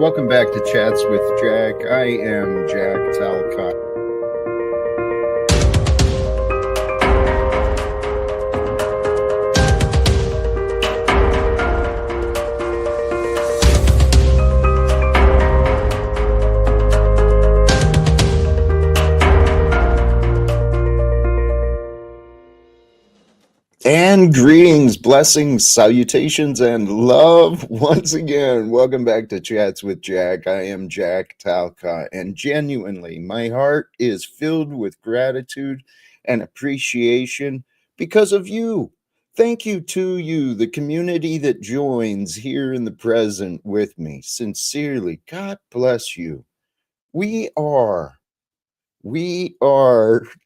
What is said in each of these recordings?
Welcome back to Chats with Jack. I am Jack Talcott. And greetings, blessings, salutations, and love once again. Welcome back to Chats with Jack. I am Jack Talcott, and genuinely, my heart is filled with gratitude and appreciation because of you. Thank you to you, the community that joins here in the present with me. Sincerely, God bless you. We are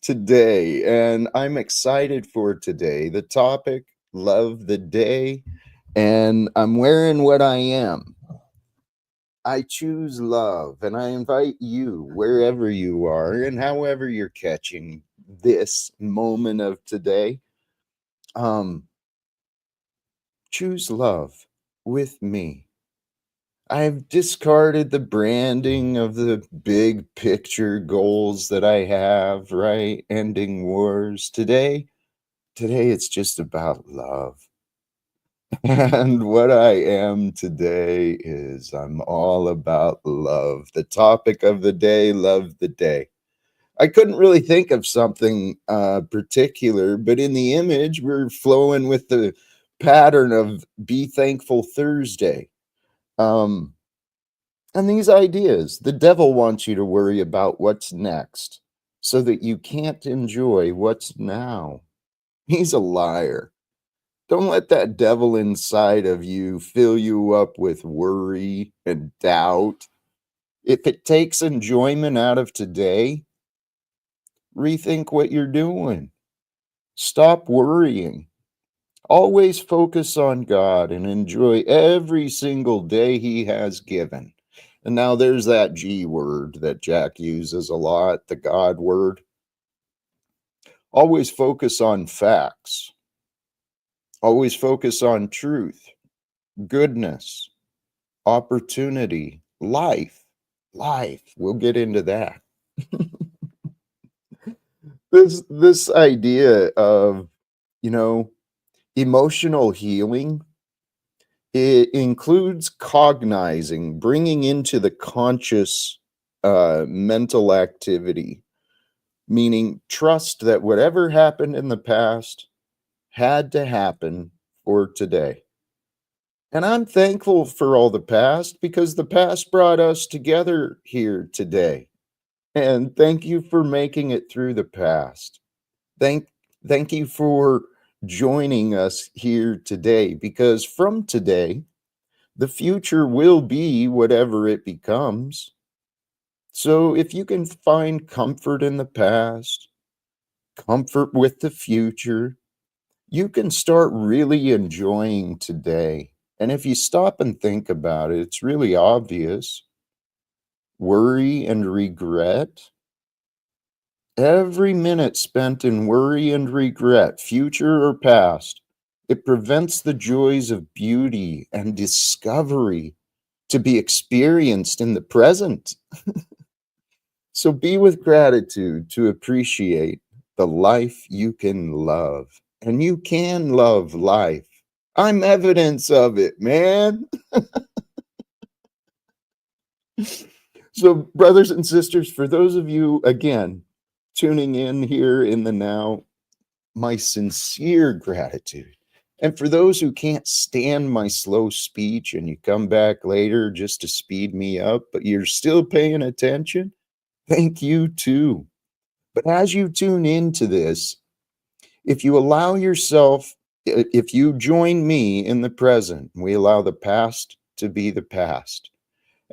today, and I'm excited for today. The topic, love the day, and I'm wearing what I am. I choose love, and I invite you, wherever you are, and however you're catching this moment of today, choose love with me. I've discarded the branding of the big picture goals that I have, right? Ending wars. Today it's just about love. And what I am today is I'm all about love. The topic of the day, love the day. I couldn't really think of something particular, but in the image, we're flowing with the pattern of Be Thankful Thursday. And these ideas, the devil wants you to worry about what's next so that you can't enjoy what's now. He's a liar. Don't let that devil inside of you fill you up with worry and doubt. If it takes enjoyment out of today, rethink what you're doing. Stop worrying. Always focus on God and enjoy every single day He has given. And now there's that G word that Jack uses a lot, the God word. Always focus on facts. Always focus on truth, goodness, opportunity, life. We'll get into that. This idea of, emotional healing, it includes cognizing, bringing into the conscious mental activity, meaning trust that whatever happened in the past had to happen for today. And I'm thankful for all the past because the past brought us together here today. And thank you for making it through the past. Thank you for joining us here today, because from today, the future will be whatever it becomes. So if you can find comfort in the past, comfort with the future, you can start really enjoying today. And if you stop and think about it, it's really obvious. Worry and regret. Every minute spent in worry and regret, future or past, it prevents the joys of beauty and discovery to be experienced in the present. So be with gratitude to appreciate the life you can love. And you can love life. I'm evidence of it, man. So, brothers and sisters, for those of you, again, tuning in here in the now, my sincere gratitude. And for those who can't stand my slow speech and you come back later just to speed me up, but you're still paying attention, thank you too. But as you tune into this, if you allow yourself, if you join me in the present, we allow the past to be the past,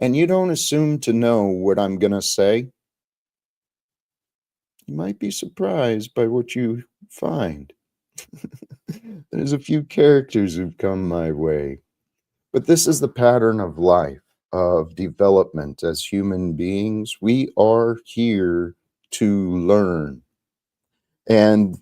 and you don't assume to know what I'm going to say, you might be surprised by what you find. There's a few characters who've come my way, but this is the pattern of life, of development as human beings. We are here to learn. And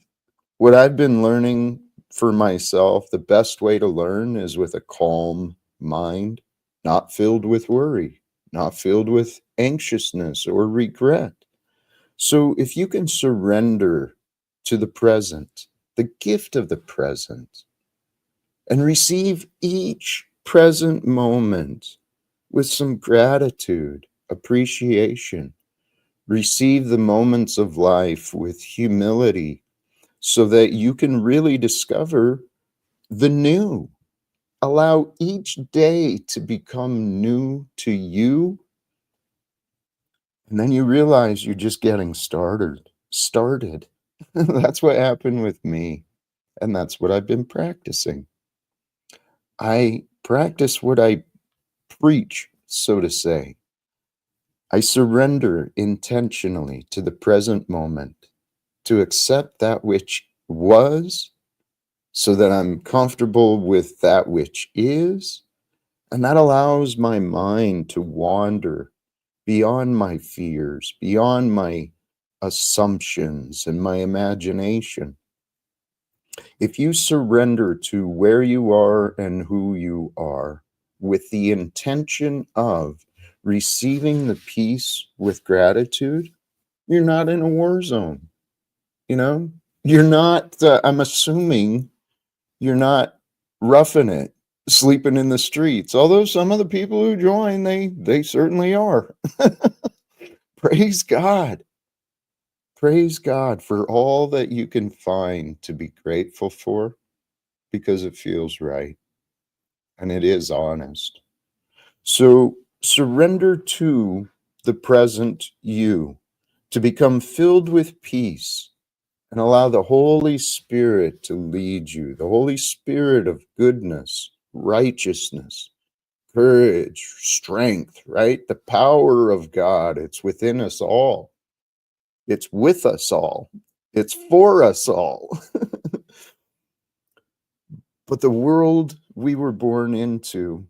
what I've been learning for myself, the best way to learn is with a calm mind, not filled with worry. not filled with anxiousness or regret. So if you can surrender to the present, the gift of the present, and receive each present moment with some gratitude, appreciation, receive the moments of life with humility so that you can really discover the new. Allow each day to become new to you. And then you realize you're just getting started. That's what happened with me. And that's what I've been practicing. I practice what I preach, so to say. I surrender intentionally to the present moment to accept that which was so that I'm comfortable with that which is. And that allows my mind to wander beyond my fears, beyond my assumptions and my imagination. If you surrender to where you are and who you are with the intention of receiving the peace with gratitude, you're not in a war zone. You know, you're not, I'm assuming you're not roughing it, sleeping in the streets. Although some of the people who join, they certainly are. Praise God. Praise God for all that you can find to be grateful for because it feels right and it is honest. So surrender to the present you to become filled with peace and allow the Holy Spirit to lead you, the Holy Spirit of goodness, righteousness, courage, strength, right? The power of God, it's within us all. It's with us all. It's for us all. But the world we were born into,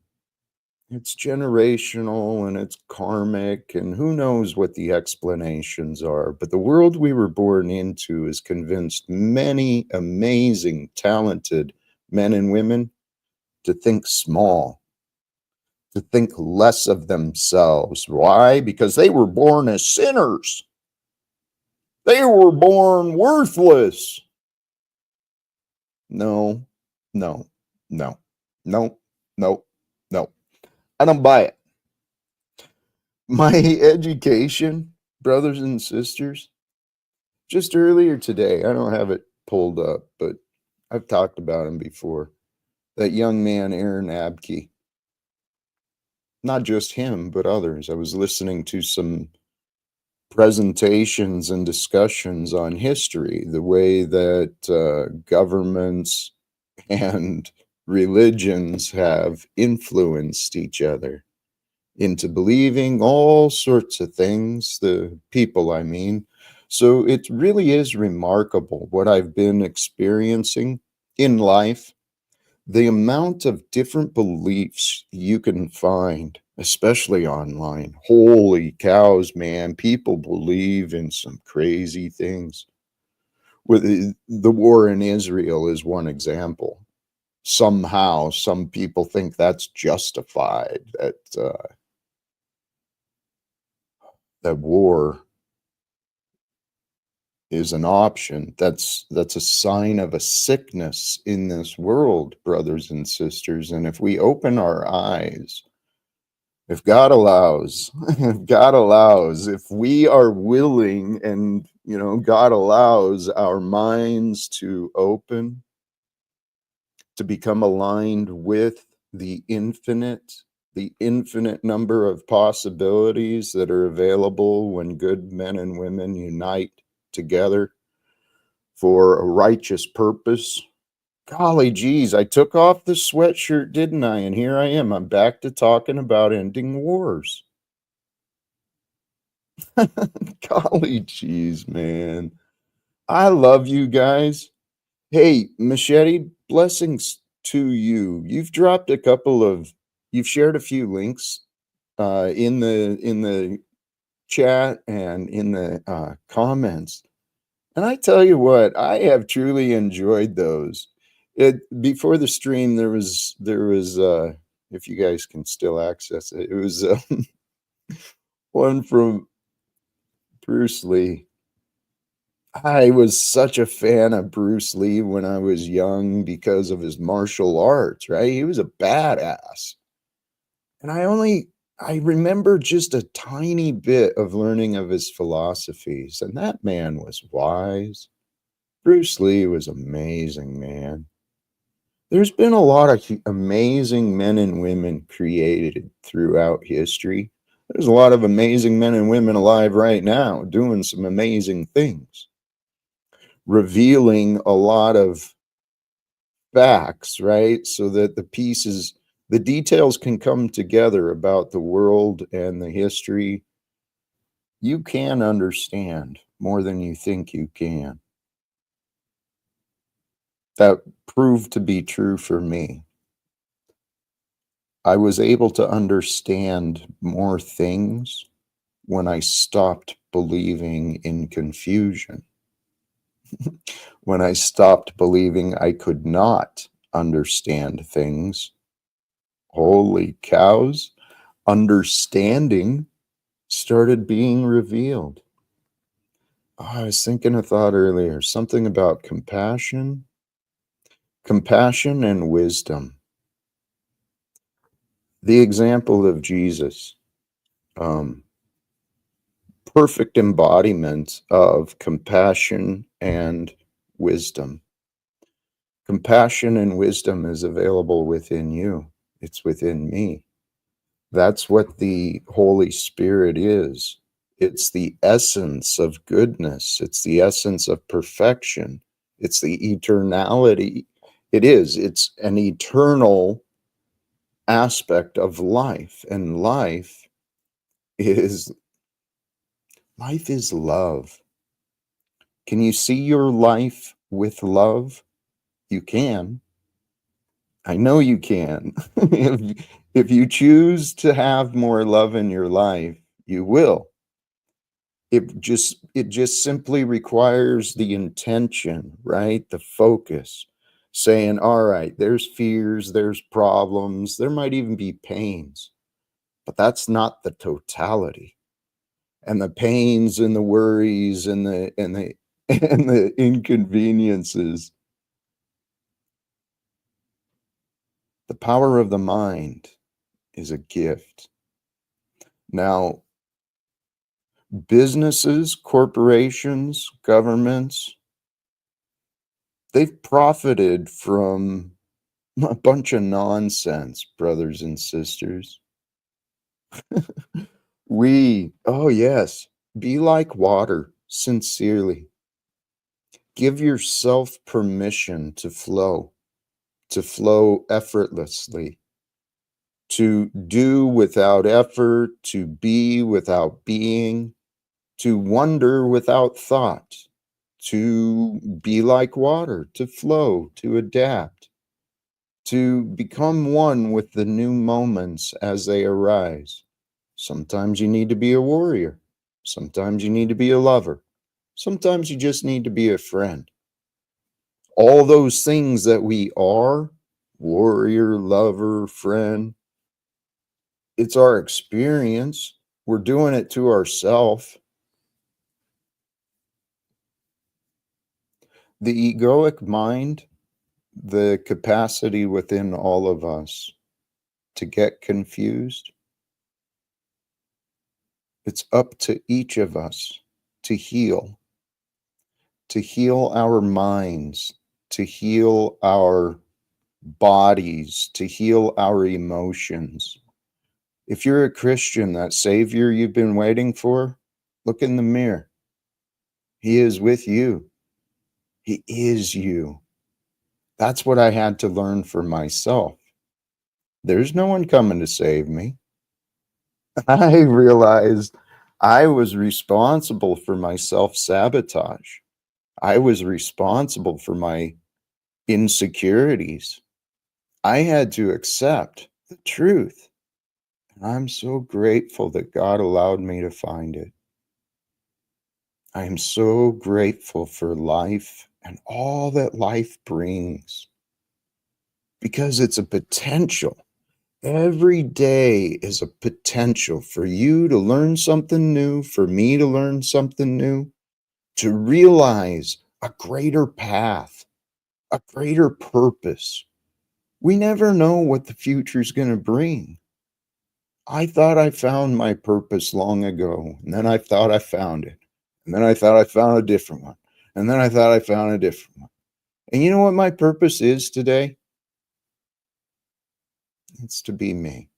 it's generational and it's karmic, and who knows what the explanations are. But the world we were born into has convinced many amazing, talented men and women to think small, to think less of themselves. Why? Because they were born as sinners. They were born worthless. No, no, no, no, no, no. I don't buy it. My education, brothers and sisters, just earlier today, I don't have it pulled up, but I've talked about him before. That young man, Aaron Abke, not just him, but others. I was listening to some presentations and discussions on history, the way that governments and religions have influenced each other into believing all sorts of things, the people, I mean. So it really is remarkable what I've been experiencing in life, the amount of different beliefs you can find, especially online. Holy cows, man, people believe in some crazy things. With the war in Israel is one example. Somehow, some people think that's justified, that war is an option. That's a sign of a sickness in this world, brothers and sisters. And if we open our eyes, if God allows, if God allows, if we are willing and, God allows our minds to open, to become aligned with the infinite number of possibilities that are available when good men and women unite together for a righteous purpose. Golly geez, I took off the sweatshirt, didn't I? And here I am. I'm back to talking about ending wars. Golly geez, man. I love you guys. Hey, Machete, blessings to you. You've shared a few links in the chat and in the comments. And I tell you what, I have truly enjoyed those. Before the stream, there was if you guys can still access it, it was One from Bruce Lee. I was such a fan of Bruce Lee when I was young because of his martial arts, right? He was a badass. And I remember just a tiny bit of learning of his philosophies, and that man was wise. Bruce Lee was amazing, man. There's been a lot of amazing men and women created throughout history. There's a lot of amazing men and women alive right now doing some amazing things, revealing a lot of facts, right? So that the details can come together about the world and the history. You can understand more than you think you can. That proved to be true for me. I was able to understand more things when I stopped believing in confusion, when I stopped believing I could not understand things. Holy cows, understanding started being revealed. Oh, I was thinking a thought earlier, something about compassion and wisdom. The example of Jesus, um, perfect embodiment of compassion and wisdom. Compassion and wisdom is available within you. It's within me. That's what the Holy Spirit is. It's the essence of goodness. It's the essence of perfection. It's the eternality. It is. It's an eternal aspect of life. And is life is love. Can you see your life with love? You can. I know you can. If you choose to have more love in your life, you will. It just simply requires the intention, right? The focus. Saying, all right, there's fears, there's problems, there might even be pains, but that's not the totality. And the pains and the worries and the and the inconveniences, the power of the mind is a gift. Now, businesses, corporations, governments, they've profited from a bunch of nonsense, brothers and sisters. Oh yes, be like water, sincerely. Give yourself permission to flow effortlessly, to do without effort, to be without being, to wonder without thought, to be like water, to flow, to adapt, to become one with the new moments as they arise. Sometimes you need to be a warrior. Sometimes you need to be a lover. Sometimes you just need to be a friend. All those things that we are, warrior, lover, friend, it's our experience. We're doing it to ourselves. The egoic mind, the capacity within all of us to get confused, it's up to each of us to heal our minds, to heal our bodies, to heal our emotions. If you're a Christian, that Savior you've been waiting for, look in the mirror. He is with you. He is you. That's what I had to learn for myself. There's no one coming to save me. I realized I was responsible for my self-sabotage. I was responsible for my insecurities. I had to accept the truth. And I'm so grateful that God allowed me to find it. I am so grateful for life and all that life brings because it's a potential. Every day is a potential for you to learn something new, for me to learn something new, to realize a greater path, a greater purpose. We never know what the future's going to bring. I thought I found my purpose long ago, and then I thought I found it. And then I thought I found a different one. And then I thought I found a different one. And you know what my purpose is today? It's to be me.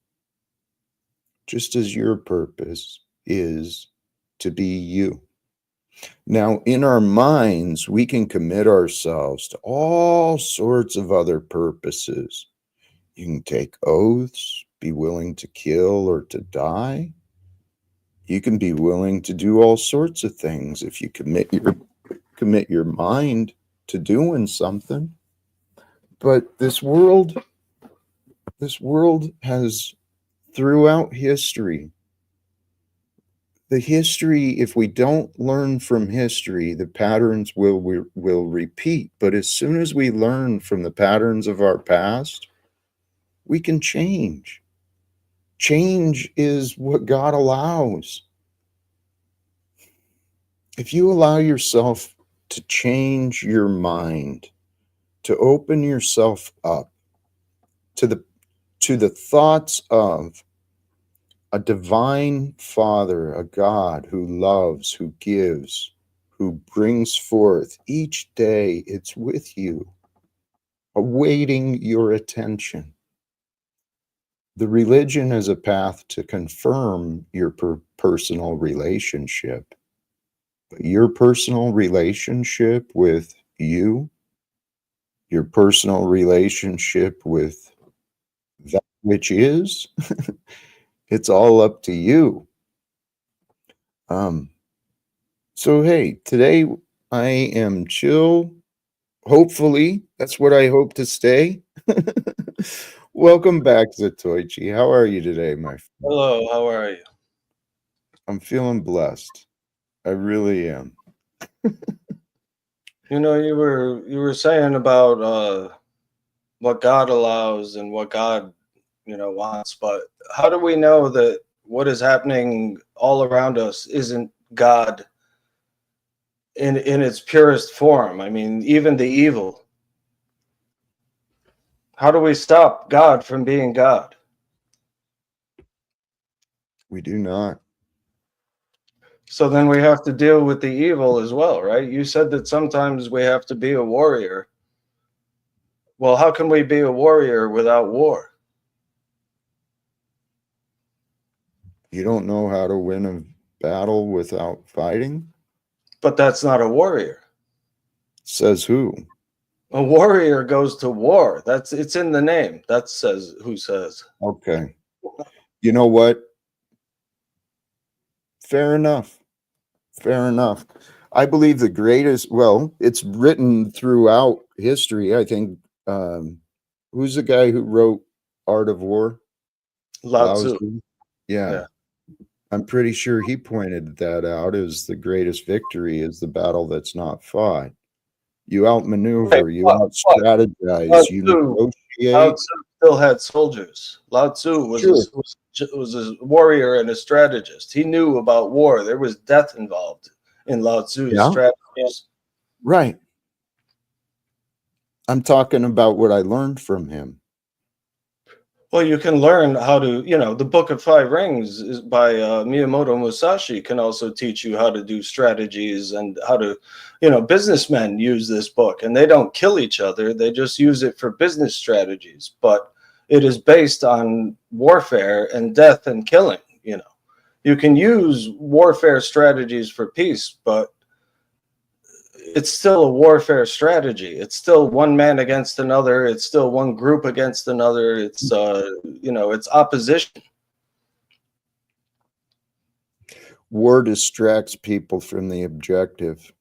Just as your purpose is to be you. Now, in our minds, we can commit ourselves to all sorts of other purposes. You can take oaths, be willing to kill or to die. You can be willing to do all sorts of things if you commit your mind to doing something. But this world has, throughout history, if we don't learn from history, the patterns will repeat. But as soon as we learn from the patterns of our past, we can change. Change is what God allows. If you allow yourself to change your mind, to open yourself up to the thoughts of a divine Father, a God who loves, who gives, who brings forth each day, it's with you, awaiting your attention. The religion is a path to confirm your personal relationship. But your personal relationship with you, your personal relationship with that which is, it's all up to you. So hey, today I am chill. Hopefully, that's what I hope to stay. Welcome back, Zatoichi. How are you today, my friend? Hello, how are you? I'm feeling blessed. I really am. You were saying about what God allows and what God, wants, but how do we know that what is happening all around us isn't God in its purest form? I mean, even the evil. How do we stop God from being God? We do not. So then we have to deal with the evil as well, right? You said that sometimes we have to be a warrior. Well, how can we be a warrior without war? You don't know how to win a battle without fighting? But that's not a warrior. Says who? A warrior goes to war. It's in the name. That says who says. Okay. You know what? Fair enough. Fair enough. I believe the greatest, well, it's written throughout history. I think, who's the guy who wrote Art of War? Lao Lao Tzu. Tzu? Yeah. Yeah. I'm pretty sure he pointed that out as the greatest victory is the battle that's not fought. You Right. outmaneuver, you But Lao out-strategize, you Tzu, Lao negotiate. Tzu still had soldiers. Lao Tzu Sure. was a warrior and a strategist. He knew about war. There was death involved in Lao Tzu's Yeah. strategies. Right. I'm talking about what I learned from him. Well, you can learn how to, the Book of Five Rings is by Miyamoto Musashi can also teach you how to do strategies and how to, businessmen use this book and they don't kill each other. They just use it for business strategies. But it is based on warfare and death and killing. You can use warfare strategies for peace, but it's still a warfare strategy. It's still one man against another. It's still one group against another. It's opposition. War distracts people from the objective.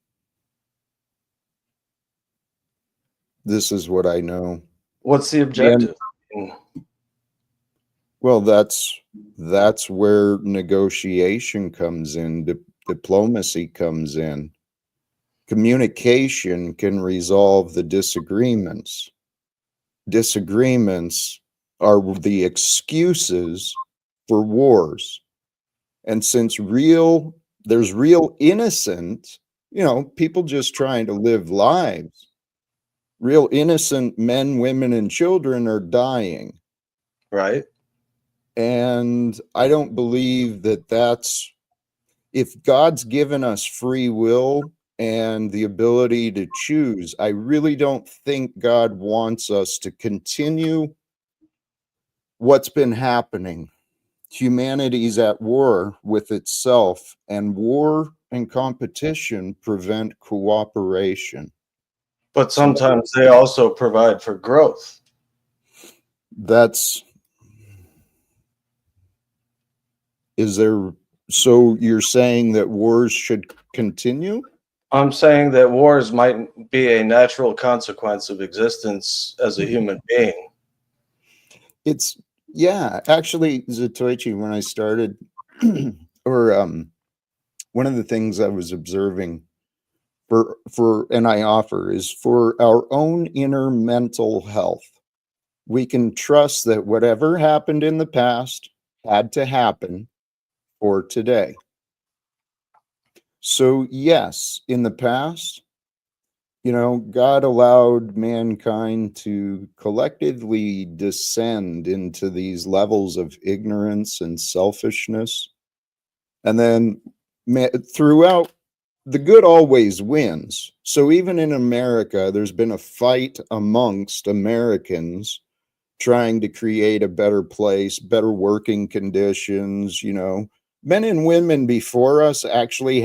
This is what I know. What's the And objective? well, that's where negotiation comes in, diplomacy comes in. Communication can resolve the disagreements. Disagreements are the excuses for wars. And since there's real innocent, people just trying to live lives, real innocent men, women, and children are dying. Right. And I don't believe that's, if God's given us free will and the ability to choose, I really don't think God wants us to continue what's been happening. Humanity's at war with itself, and war and competition prevent cooperation. But sometimes they also provide for growth. So you're saying that wars should continue? I'm saying that wars might be a natural consequence of existence as a human being. Actually, Zatoichi, when I started, or one of the things I was observing and I offer is for our own inner mental health. We can trust that whatever happened in the past had to happen for today. So yes, in the past, God allowed mankind to collectively descend into these levels of ignorance and selfishness. And then throughout, the good always wins. So even in America, there's been a fight amongst Americans trying to create a better place, better working conditions. Men and women before us actually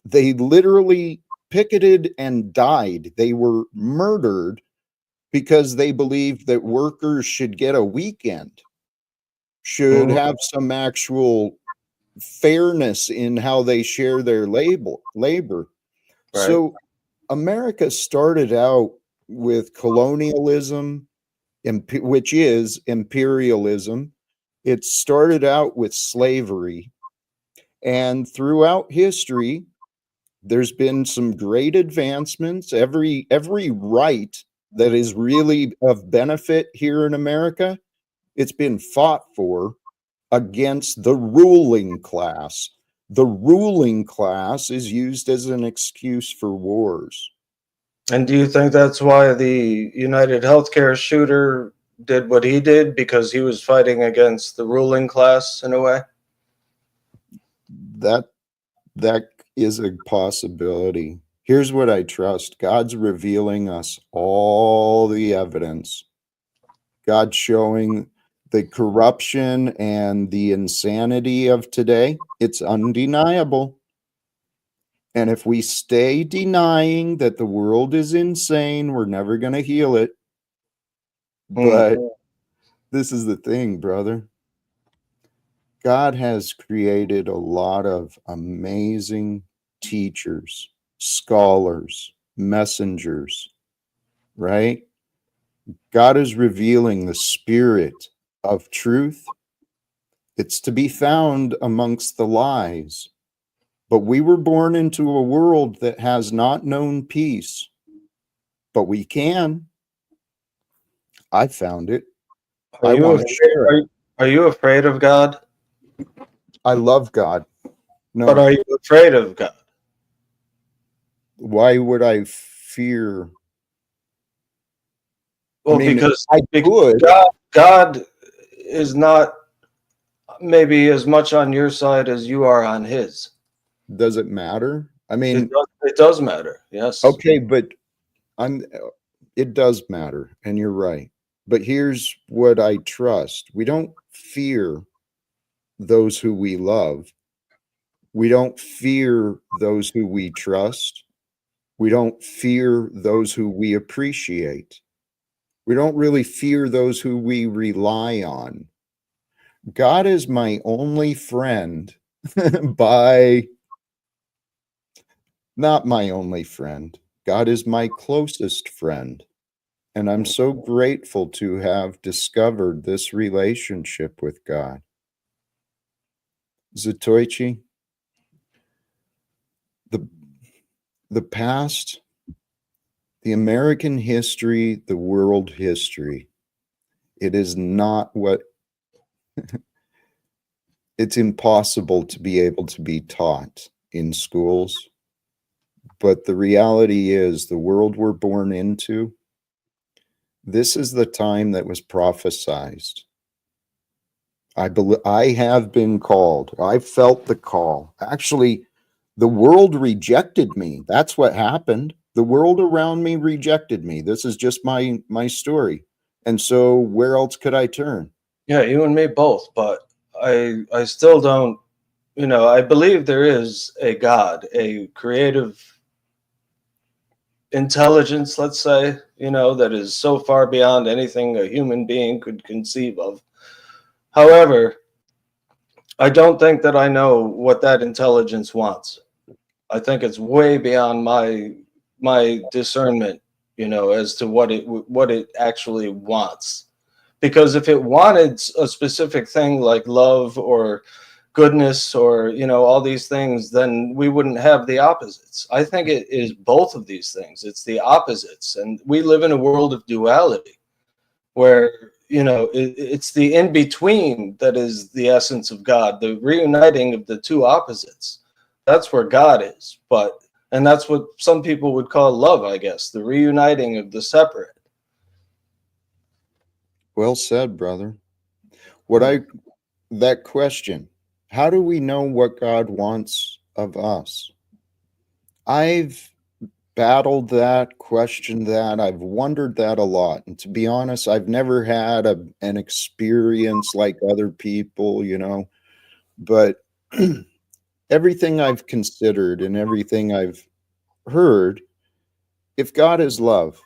they literally picketed and died. They were murdered because they believed that workers should get a weekend, should have some actual fairness in how they share their labor. Right. So America started out with colonialism, which is imperialism. It started out with slavery. And throughout history, there's been some great advancements. Every right that is really of benefit here in America, it's been fought for against the ruling class. The ruling class is used as an excuse for wars. And do you think that's why the United Healthcare shooter did what he did, because he was fighting against the ruling class in a way? That is a possibility. Here's what I trust. God's revealing us all the evidence. God's showing the corruption and the insanity of today. It's undeniable. And if we stay denying that the world is insane, we're never going to heal it. But this is the thing, brother. God has created a lot of amazing teachers, scholars, messengers, right? God is revealing the spirit of truth. It's to be found amongst the lies. But we were born into a world that has not known peace. But we can. I found it. I want to share it. Are you afraid of God? I love God. No. But are you afraid of God? Why would I fear? Well, because God is not maybe as much on your side as you are on his. Does it matter? I mean, it does matter. Yes. Okay, but it does matter, and you're right. But here's what I trust. We don't fear those who we love. We don't fear those who we trust. We don't fear those who we appreciate. We don't really fear those who we rely on. God is my only friend not my only friend. God is my closest friend. And I'm so grateful to have discovered this relationship with God. Zatoichi, the past, the American history, the world history, It is not what it's impossible to be able to be taught in schools. But the reality is, the world we're born into, this is the time that was prophesized. I have been called. I felt the call. Actually, the world rejected me. That's what happened. The world around me rejected me. This is just my story. And so where else could I turn? Yeah, you and me both, but I still don't, I believe there is a God, a creative intelligence, let's say, that is so far beyond anything a human being could conceive of. However, I don't think that I know what that intelligence wants. I think it's way beyond my discernment, as to what it actually wants. Because if it wanted a specific thing like love or goodness or all these things, then we wouldn't have the opposites. I think it is both of these things. It's the opposites, and we live in a world of duality where it's the in between that is the essence of God, the reuniting of the two opposites. That's where God is. And that's what some people would call love, I guess, the reuniting of the separate. Well said, brother. That question, how do we know what God wants of us? I've battled that, questioned that. I've wondered that a lot. And to be honest, I've never had an experience like other people, but everything I've considered and everything I've heard, if God is love,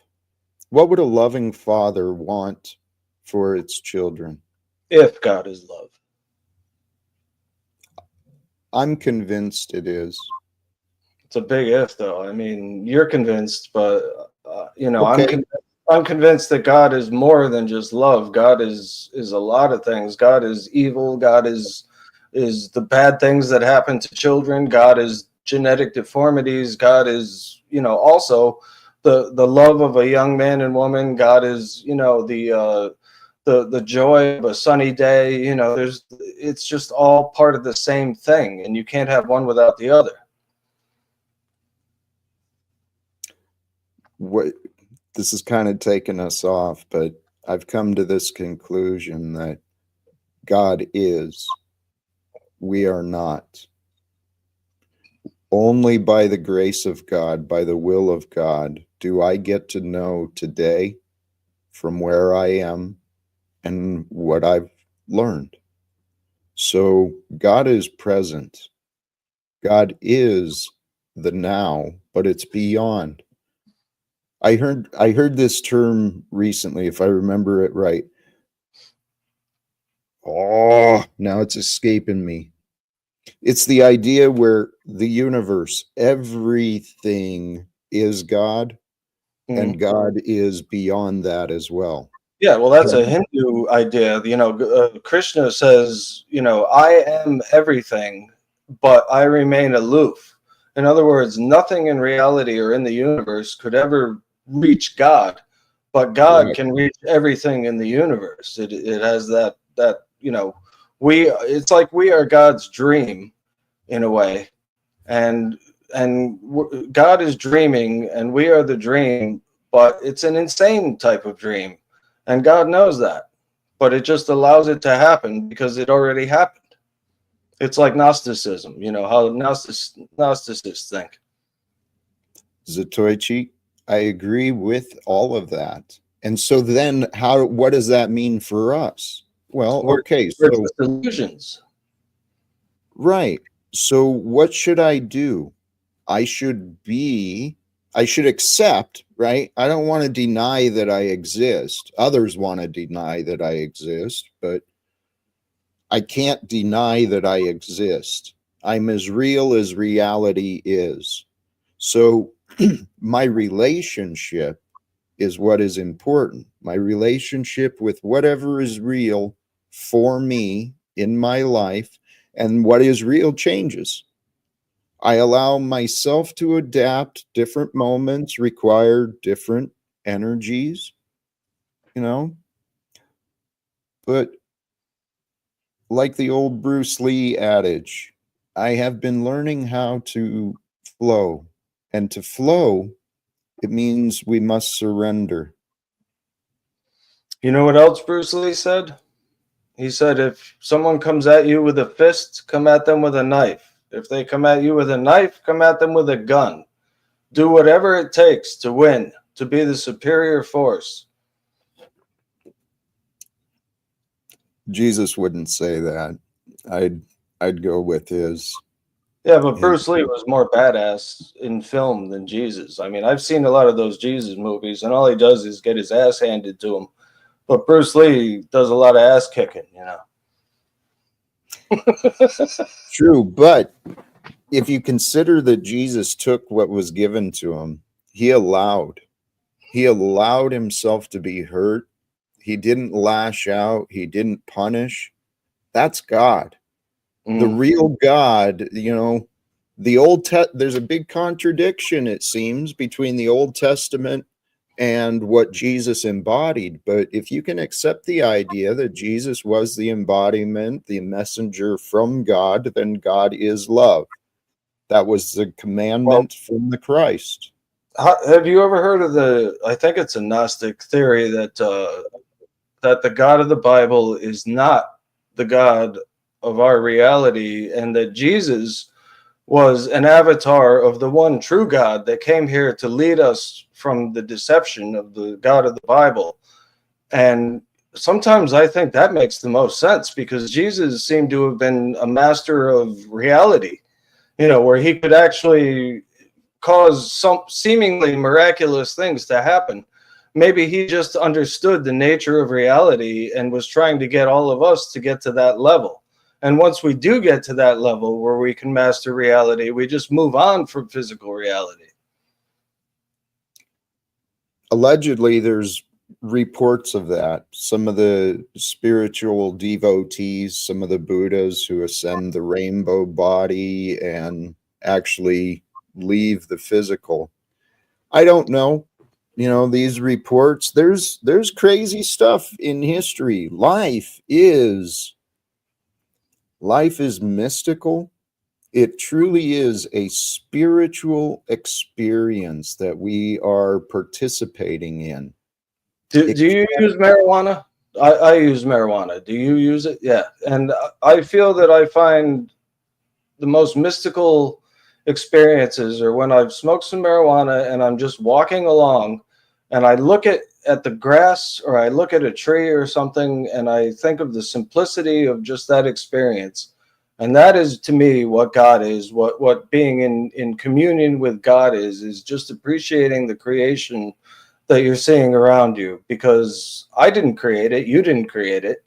what would a loving father want for its children? If God is love. I'm convinced it is. It's a big if, though. I mean, you're convinced, but Okay. I'm convinced that God is more than just love. God is a lot of things. God is evil. God is the bad things that happen to children. God is genetic deformities. God is also the love of a young man and woman. God is the joy of a sunny day. It's just all part of the same thing, and you can't have one without the other. What this is kind of taking us off, but I've come to this conclusion that God is, we are not. Only by the grace of God, by the will of God, do I get to know today from where I am and what I've learned. So God is present. God is the now, but it's beyond. I heard this term recently, if I remember it right. Oh, now it's escaping me. It's the idea where the universe, everything is God, Mhm. and God is beyond that as well. Yeah, well, that's a Hindu idea. Krishna says, I am everything, but I remain aloof. In other words, nothing in reality or in the universe could ever reach God, but God Correct. can reach everything in the universe. It has that it's like we are God's dream in a way, and God is dreaming, and we are the dream, but it's an insane type of dream, and God knows that, but it just allows it to happen because it already happened. It's like Gnosticism, how Gnosticists think. Zatoichi, I agree with all of that. And so then what does that mean for us? Well, We're, okay, we're so just illusions. right. So what should I do? I should accept, right? I don't want to deny that I exist. Others want to deny that I exist, but I can't deny that I exist. I'm as real as reality is. So my relationship is what is important. My relationship with whatever is real for me in my life, and what is real changes. I allow myself to adapt. Different moments require different energies, you know. But like the old Bruce Lee adage, I have been learning how to flow. And to flow, it means we must surrender. You know what else Bruce Lee said? He said, if someone comes at you with a fist, come at them with a knife. If they come at you with a knife, come at them with a gun. Do whatever it takes to win, to be the superior force. Jesus wouldn't say that. I'd go with his. Yeah, but Bruce Lee was more badass in film than Jesus. I mean, I've seen a lot of those Jesus movies, and all he does is get his ass handed to him. But Bruce Lee does a lot of ass kicking, you know. True, but if you consider that Jesus took what was given to him, he allowed himself to be hurt. He didn't lash out. He didn't punish. That's God. The real God, you know, there's a big contradiction, it seems, between the Old Testament and what Jesus embodied. But if you can accept the idea that Jesus was the embodiment, the messenger from God, then God is love. That was the commandment from the Christ. Have you ever heard of I think it's a Gnostic theory that that the God of the Bible is not the God of our reality, and that Jesus was an avatar of the one true God that came here to lead us from the deception of the God of the Bible. And sometimes I think that makes the most sense, because Jesus seemed to have been a master of reality, you know, where he could actually cause some seemingly miraculous things to happen. Maybe he just understood the nature of reality and was trying to get all of us to get to that level. And once we do get to that level where we can master reality, we just move on from physical reality. Allegedly, there's reports of that. Some of the spiritual devotees, some of the Buddhas who ascend the rainbow body and actually leave the physical. I don't know. You know, these reports, there's crazy stuff in history. Life is mystical. It truly is a spiritual experience that we are participating in. Do you use marijuana? I use marijuana. Do you use it? Yeah. And I feel that I find the most mystical experiences are when I've smoked some marijuana and I'm just walking along and I look at the grass, or I look at a tree or something, and I think of the simplicity of just that experience. And that is, to me, what God is, what being in communion with God is just appreciating the creation that you're seeing around you, because I didn't create it, you didn't create it,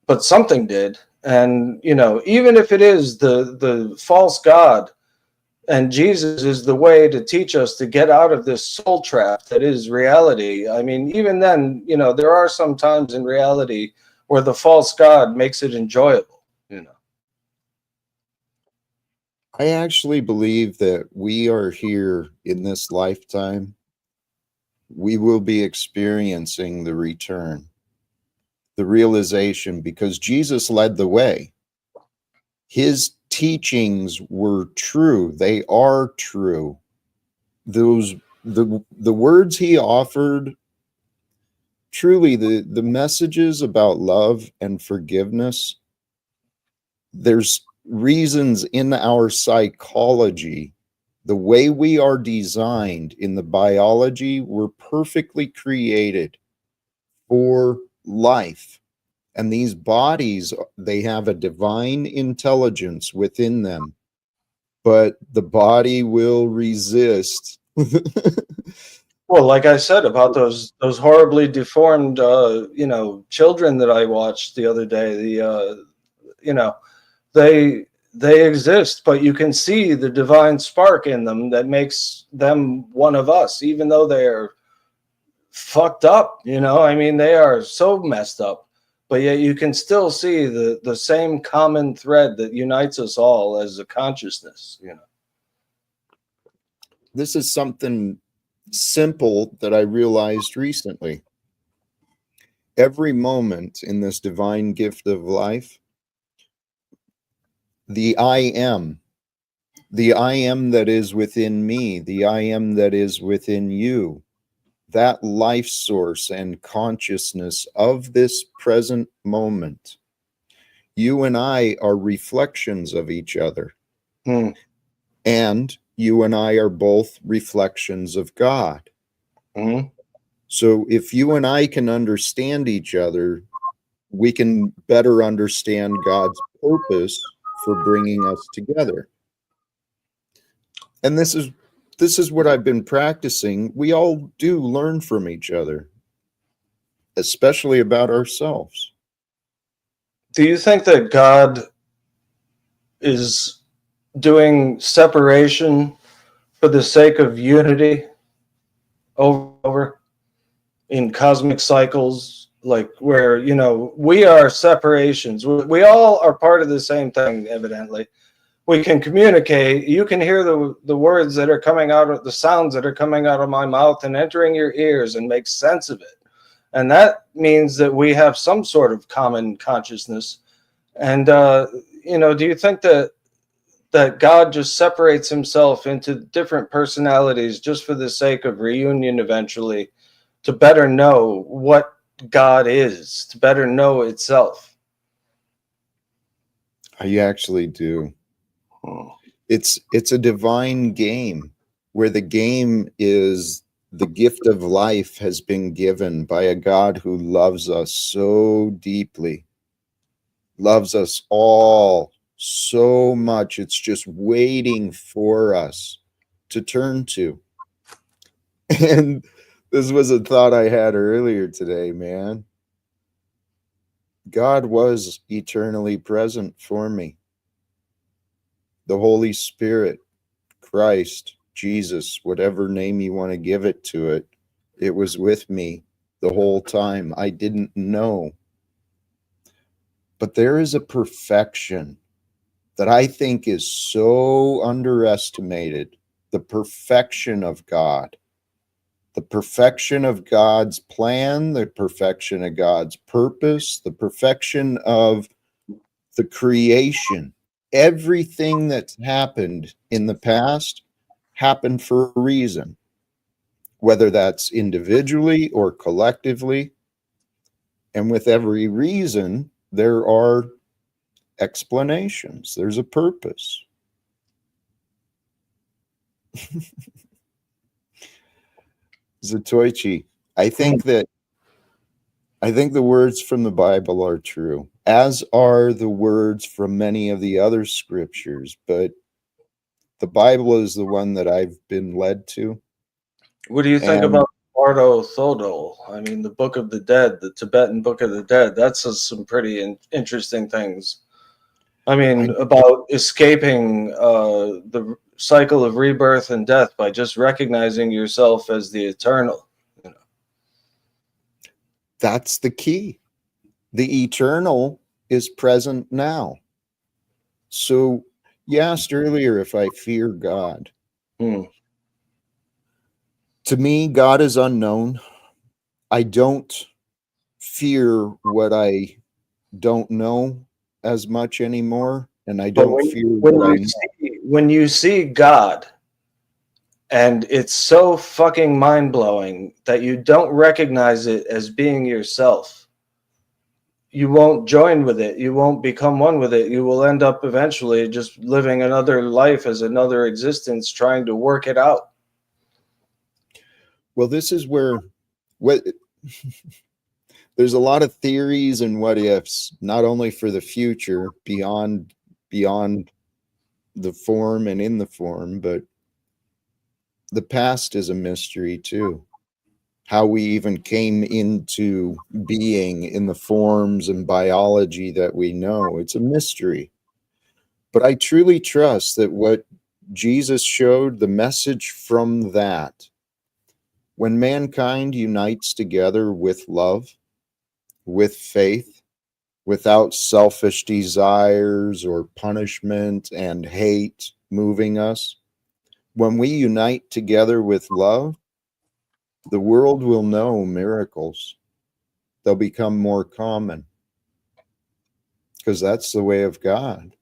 but something did. And you know, even if it is the false god, and Jesus is the way to teach us to get out of this soul trap that is reality. I mean, even then, you know, there are some times in reality where the false god makes it enjoyable, you know. I actually believe that we are here in this lifetime. We will be experiencing the return, the realization, because Jesus led the way. His teachings were true. They are true. The words he offered, truly the messages about love and forgiveness, there's reasons in our psychology, the way we are designed in the biology, we're perfectly created for life. And these bodies, they have a divine intelligence within them, but the body will resist. Well, like I said about those horribly deformed you know, children that I watched the other day, you know, they exist, but you can see the divine spark in them that makes them one of us, even though they're fucked up, you know. I mean, they are so messed up, but yet you can still see the same common thread that unites us all as a consciousness, you know. This is something simple that I realized recently. every moment in this divine gift of life, the I am that is within me, the I am that is within you, that life source and consciousness of this present moment. You and I are reflections of each other. And you and I are both reflections of God. So if you and I can understand each other, we can better understand God's purpose for bringing us together. And this is what I've been practicing. We all do learn from each other, especially about ourselves. Do you think that God is doing separation for the sake of unity over in cosmic cycles, like where, you know, we are separations? We all are part of the same thing, evidently. We can communicate. You can hear the words that are coming out of the sounds that are coming out of my mouth and entering your ears and make sense of it. And that means that we have some sort of common consciousness. And, you know, do you think that God just separates himself into different personalities just for the sake of reunion eventually, to better know what God is, to better know itself? I actually do. It's a divine game where the game is the gift of life has been given by a God who loves us so deeply, loves us all so much. It's just waiting for us to turn to. And this was a thought I had earlier today, man. God was eternally present for me. The Holy Spirit, Christ, Jesus, whatever name you want to give it to it, it was with me the whole time. I didn't know. But there is a perfection that I think is so underestimated, the perfection of God, the perfection of God's plan, the perfection of God's purpose, the perfection of the creation. Everything that's happened in the past happened for a reason, whether that's individually or collectively. And with every reason, there are explanations. There's a purpose. Zatoichi, I think the words from the Bible are true, as are the words from many of the other scriptures, but the Bible is the one that I've been led to. What do you think about Bardo Thodol? I mean, the Book of the Dead, the Tibetan Book of the Dead, that says some pretty interesting things. I mean, about escaping the cycle of rebirth and death by just recognizing yourself as the eternal. You know? That's the key. The eternal is present now. So you asked earlier if I fear God. To me, God is unknown. I don't fear what I don't know as much anymore, and I don't fear what I know. When you see God, and it's so fucking mind-blowing that you don't recognize it as being yourself, you won't join with it. You won't become one with it. You will end up eventually just living another life as another existence, trying to work it out. Well, this is where there's a lot of theories and what ifs, not only for the future, beyond the form and in the form, but the past is a mystery too. How we even came into being in the forms and biology that we know, it's a mystery. But I truly trust that what Jesus showed, the message from that, when mankind unites together with love, with faith, without selfish desires or punishment and hate moving us, when we unite together with love, the world will know miracles. they'll become more common. Because that's the way of God.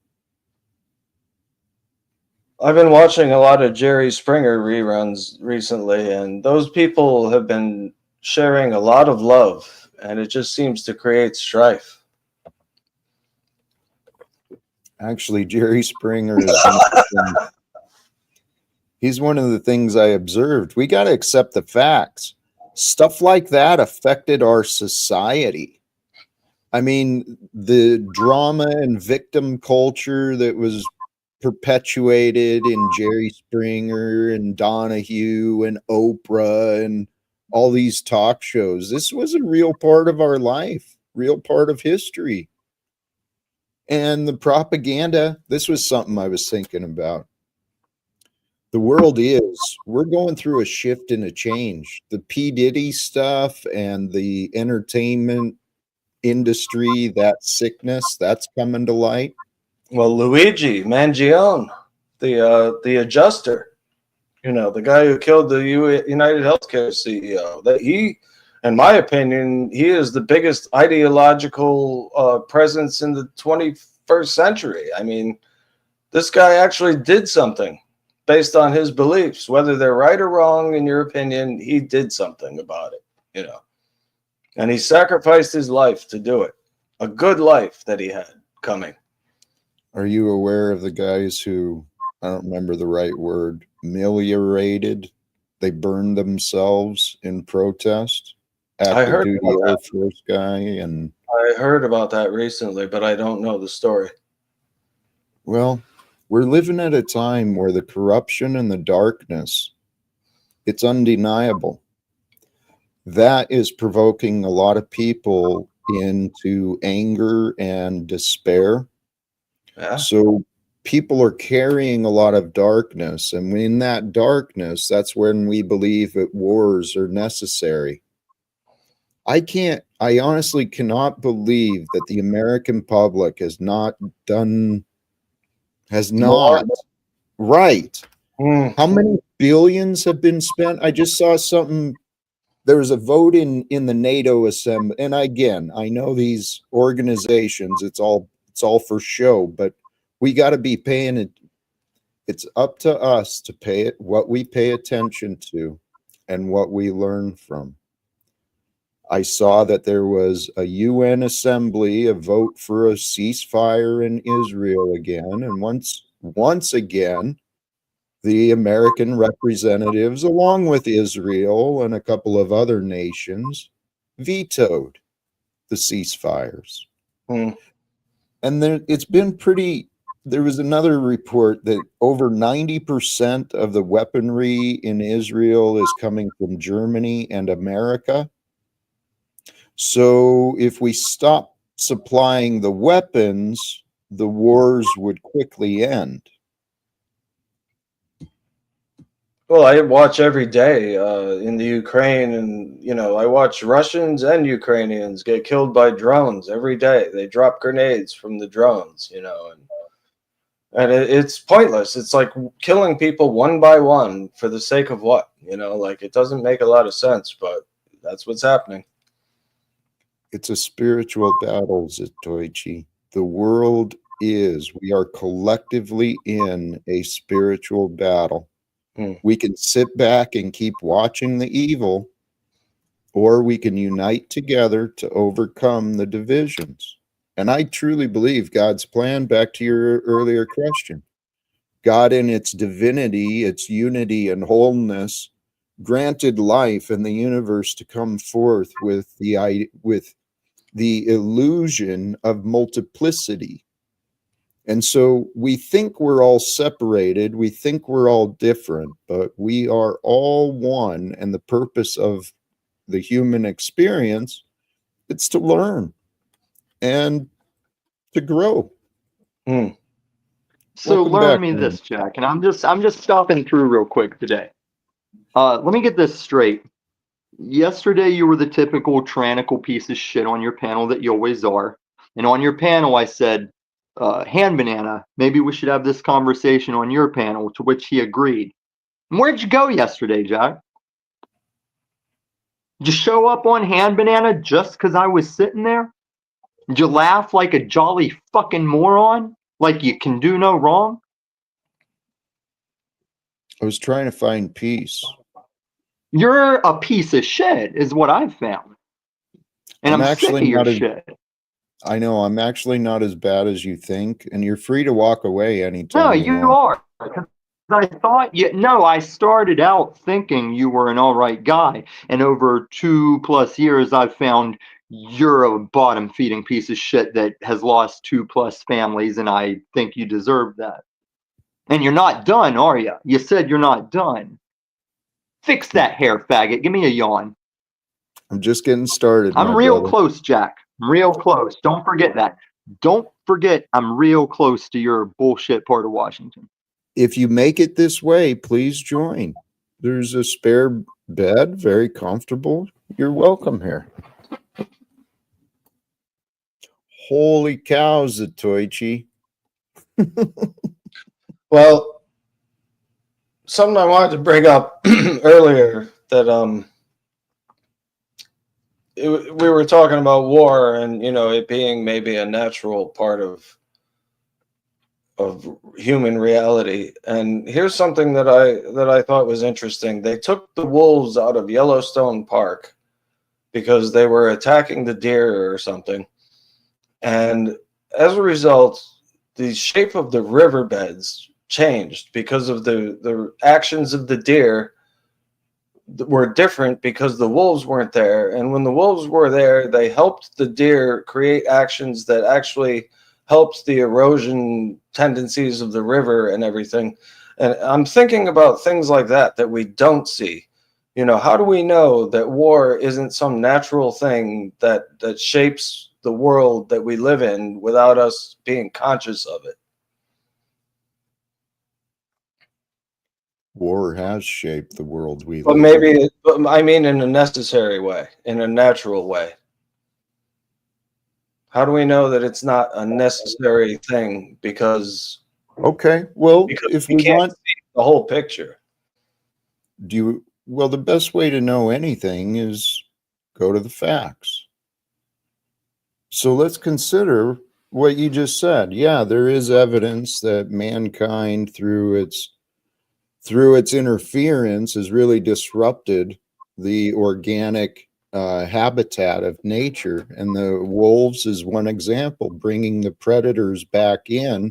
I've been watching a lot of Jerry Springer reruns recently, and those people have been sharing a lot of love, and it just seems to create strife. Actually, Jerry Springer is interesting. He's one of the things I observed. We got to accept the facts. Stuff like that affected our society. I mean, the drama and victim culture that was perpetuated in Jerry Springer and Donahue and Oprah and all these talk shows. This was a real part of our life, real part of history. And the propaganda, this was something I was thinking about. The world we're going through a shift and a change. The P. Diddy stuff and the entertainment industry, that sickness, that's coming to light. Well, Luigi Mangione, the adjuster, the guy who killed the United Healthcare CEO, that he, in my opinion, he is the biggest ideological presence in the 21st century. I mean, this guy actually did something based on his beliefs, whether they're right or wrong in your opinion. He did something about it, and he sacrificed his life to do it. A good life that he had coming. Are you aware of the guys who, I don't remember the right word, ameliorated? They burned themselves in protest. Active duty Air Force guy. And I heard about that recently, but I don't know the story. Well, we're living at a time where the corruption and the darkness, it's undeniable. That is provoking a lot of people into anger and despair. Yeah. So people are carrying a lot of darkness, and in that darkness, that's when we believe that wars are necessary. I honestly cannot believe that the American public has not right. How many billions have been spent? I just saw something. There was a vote in the NATO assembly, and again, I know these organizations, it's all for show, but we got to be paying it. It's up to us to pay it what we pay attention to and what we learn from. I saw that there was a UN assembly, a vote for a ceasefire in Israel again, and once again, the American representatives, along with Israel and a couple of other nations, vetoed the ceasefires. And it's been pretty. There was another report that over 90% of the weaponry in Israel is coming from Germany and America. So if we stop supplying the weapons, the wars would quickly end. Well, I watch every day in the Ukraine, and I watch Russians and Ukrainians get killed by drones every day. They drop grenades from the drones, and it's pointless. It's like killing people one by one for the sake of what? Like it doesn't make a lot of sense, but that's what's happening. It's a spiritual battle, Zatoichi. The world we are collectively in a spiritual battle. We can sit back and keep watching the evil, or we can unite together to overcome the divisions. And I truly believe God's plan, back to your earlier question, God in its divinity, its unity and wholeness, granted life and the universe to come forth with the illusion of multiplicity. And so we think we're all separated, we think we're all different, but we are all one. And the purpose of the human experience, it's to learn and to grow. So learn me this, Jack, and I'm just stopping through real quick today. Let me get this straight. Yesterday you were the typical tyrannical piece of shit on your panel that you always are. And on your panel I said, Hand Banana, maybe we should have this conversation on your panel, to which he agreed. And where'd you go yesterday, Jack? Did you show up on Hand Banana just because I was sitting there? Did you laugh like a jolly fucking moron? Like you can do no wrong? I was trying to find peace. You're a piece of shit, is what I've found. And I'm I'm sick actually of your not as, shit. I know I'm actually not as bad as you think, and you're free to walk away No, anytime you you want. are. 'Cause I thought you. No, I started out thinking you were an all right guy, and over 2+ years, I've found you're a bottom feeding piece of shit that has lost 2+ families, and I think you deserve that. And you're not done, are you? You said you're not done. Fix that hair, faggot. Give me a yawn. I'm just getting started, I'm my real brother. close, Jack. I'm real close. Don't forget that. Don't forget I'm real close to your bullshit part of Washington. If you make it this way, please join. There's a spare bed, very comfortable. You're welcome here. Holy cows, Zatoichi. Well, something I wanted to bring up earlier that we were talking about war and it being maybe a natural part of human reality. And here's something that I thought was interesting. They took the wolves out of Yellowstone Park because they were attacking the deer or something. And as a result, the shape of the riverbeds changed because of the actions of the deer were different because the wolves weren't there. And when the wolves were there, they helped the deer create actions that actually helped the erosion tendencies of the river and everything. And I'm thinking about things like that we don't see. How do we know that war isn't some natural thing that shapes the world that we live in without us being conscious of it? War has shaped the world we But live in. I mean, in a necessary way, in a natural way. How do we know that it's not a necessary thing? Because Okay, well, if we we can't want, see the whole picture. well, the best way to know anything is go to the facts. So let's consider what you just said. Yeah, there is evidence that mankind, through its interference, has really disrupted the organic habitat of nature. And the wolves is one example. Bringing the predators back in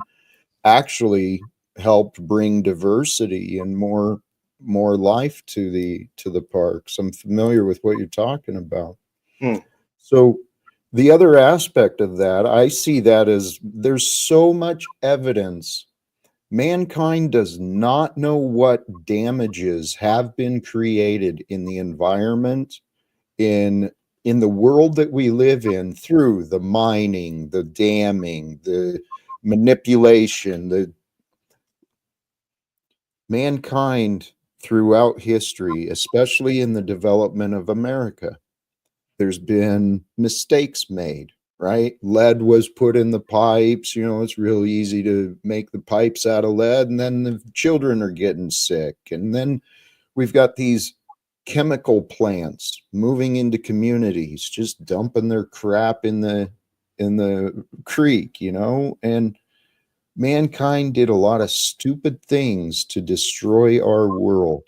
actually helped bring diversity and more life to the parks. I'm familiar with what you're talking about. So the other aspect of that, I see that as there's so much evidence. Mankind does not know what damages have been created in the environment, in the world that we live in, through the mining, the damming, the manipulation. The mankind throughout history, especially in the development of America, there's been mistakes made, right? Lead was put in the pipes. It's real easy to make the pipes out of lead, and then the children are getting sick. And then we've got these chemical plants moving into communities, just dumping their crap in the creek, and mankind did a lot of stupid things to destroy our world.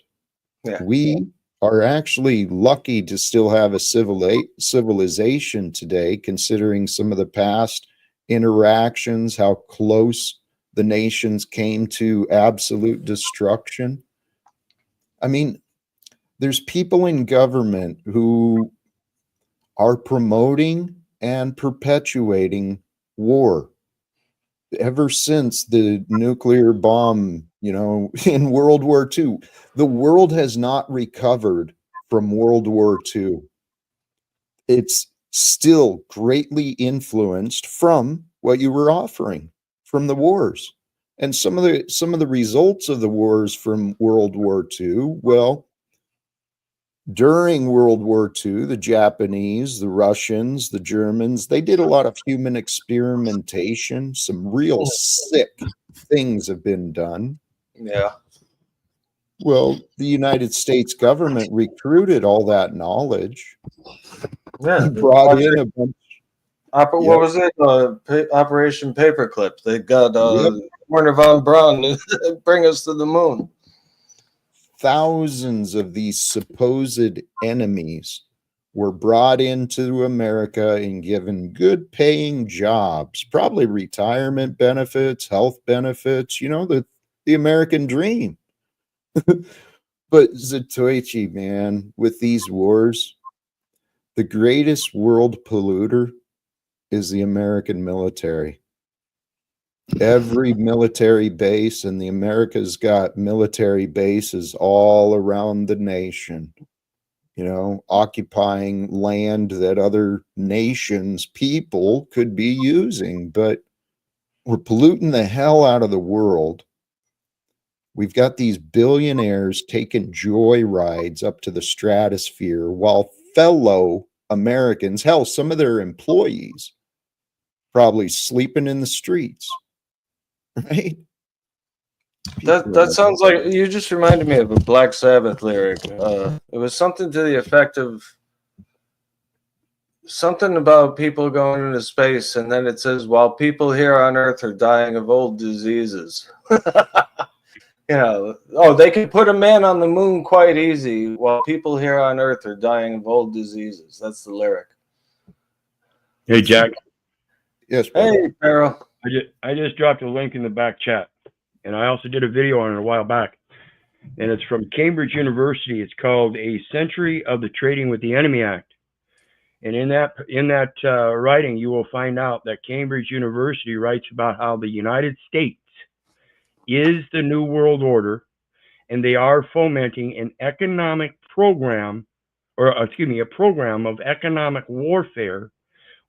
Yeah. We are actually lucky to still have a civilization today, considering some of the past interactions, how close the nations came to absolute destruction. I mean, there's people in government who are promoting and perpetuating war. Ever since the nuclear bomb, in World War II, the world has not recovered from World War II. It's still greatly influenced from what you were offering, from the wars. And some of the results of the wars from World War II, well, during World War II, the Japanese, the Russians, the Germans, they did a lot of human experimentation. Some real sick things have been done. Yeah. Well, the United States government recruited all that knowledge, Yeah. brought in a bunch. What Yep, was it? Operation Paperclip. They got yep. Werner von Braun to bring us to the moon. Thousands of these supposed enemies were brought into America and given good paying jobs, probably retirement benefits, health benefits, the American dream. But Zatoichi, man, with these wars, the greatest world polluter is the American military. Every military base, and the America's got military bases all around the nation, occupying land that other nations, people could be using. But we're polluting the hell out of the world. We've got these billionaires taking joy rides up to the stratosphere while fellow Americans, hell, some of their employees, probably sleeping in the streets, right? That sounds like you just reminded me of a Black Sabbath lyric. It was something to the effect of something about people going into space, and then it says, "While people here on Earth are dying of old diseases." They can put a man on the moon quite easy, while people here on Earth are dying of old diseases. That's the lyric. Hey, Jack. Yes, brother. Hey, Farrell. I just dropped a link in the back chat, and I also did a video on it a while back, and it's from Cambridge University. It's called "A Century of the Trading with the Enemy Act," and in that writing, you will find out that Cambridge University writes about how the United States is the New World Order, and they are fomenting an economic program, a program of economic warfare,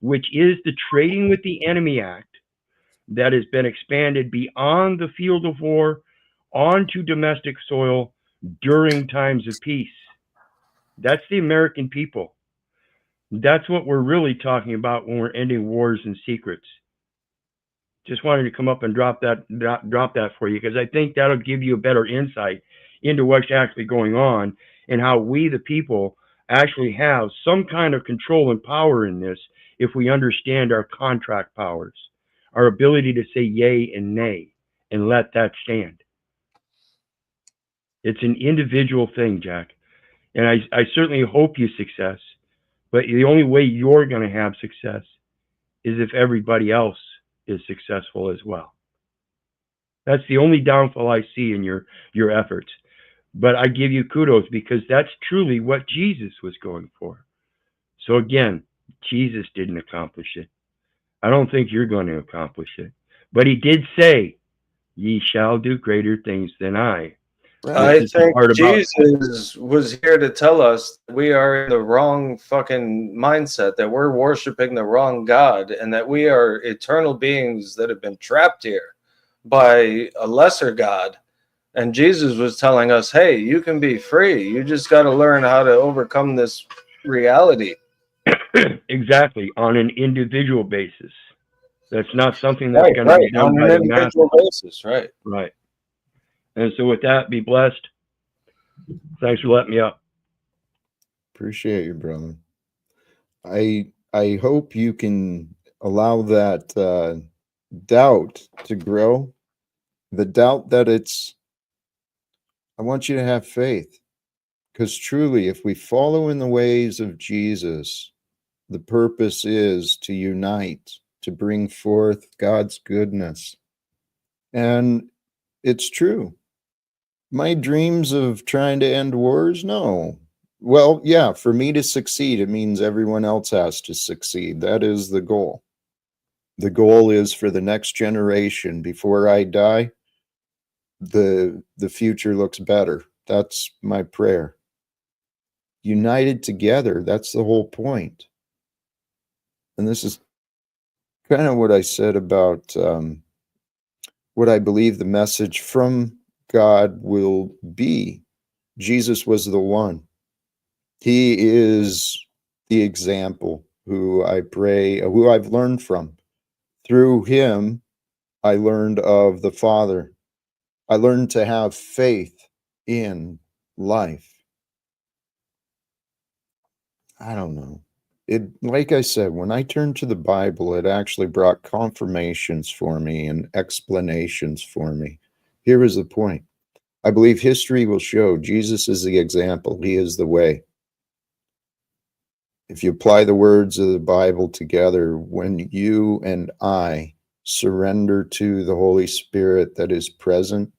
which is the Trading with the Enemy Act, that has been expanded beyond the field of war onto domestic soil during times of peace. That's the American people. That's what we're really talking about when we're ending wars and secrets. Just wanted to come up and drop that for you, because I think that'll give you a better insight into what's actually going on and how we, the people, actually have some kind of control and power in this if we understand our contract powers, our ability to say yay and nay and let that stand. It's an individual thing, Jack. And I certainly hope you success, but the only way you're going to have success is if everybody else is successful as well. That's the only downfall I see in your efforts. But I give you kudos, because that's truly what Jesus was going for. So again, Jesus didn't accomplish it. I don't think you're going to accomplish it. But he did say, "Ye shall do greater things than I." I think Jesus was here to tell us that we are in the wrong fucking mindset, that we're worshiping the wrong God, and that we are eternal beings that have been trapped here by a lesser God. And Jesus was telling us, hey, you can be free. You just got to learn how to overcome this reality. Exactly, on an individual basis. That's not something that's going to be done by the masses. Basis, right. Right. And so with that, be blessed. Thanks for letting me up. Appreciate you, brother. I hope you can allow that doubt to grow. The doubt that I want you to have faith, because truly, if we follow in the ways of Jesus, the purpose is to unite, to bring forth God's goodness. And it's true. My dreams of trying to end wars? No. Well, yeah, for me to succeed, it means everyone else has to succeed. That is the goal. The goal is for the next generation, before I die, the future looks better. That's my prayer. United together, that's the whole point. And this is kind of what I said about what I believe the message from God will be. Jesus was the one. He is the example who I've learned from. Through him, I learned of the Father. I learned to have faith in life. I don't know. It, like I said, when I turned to the Bible, it actually brought confirmations for me and explanations for me. Here is the point. I believe history will show Jesus is the example. He is the way. If you apply the words of the Bible together, when you and I surrender to the Holy Spirit that is present,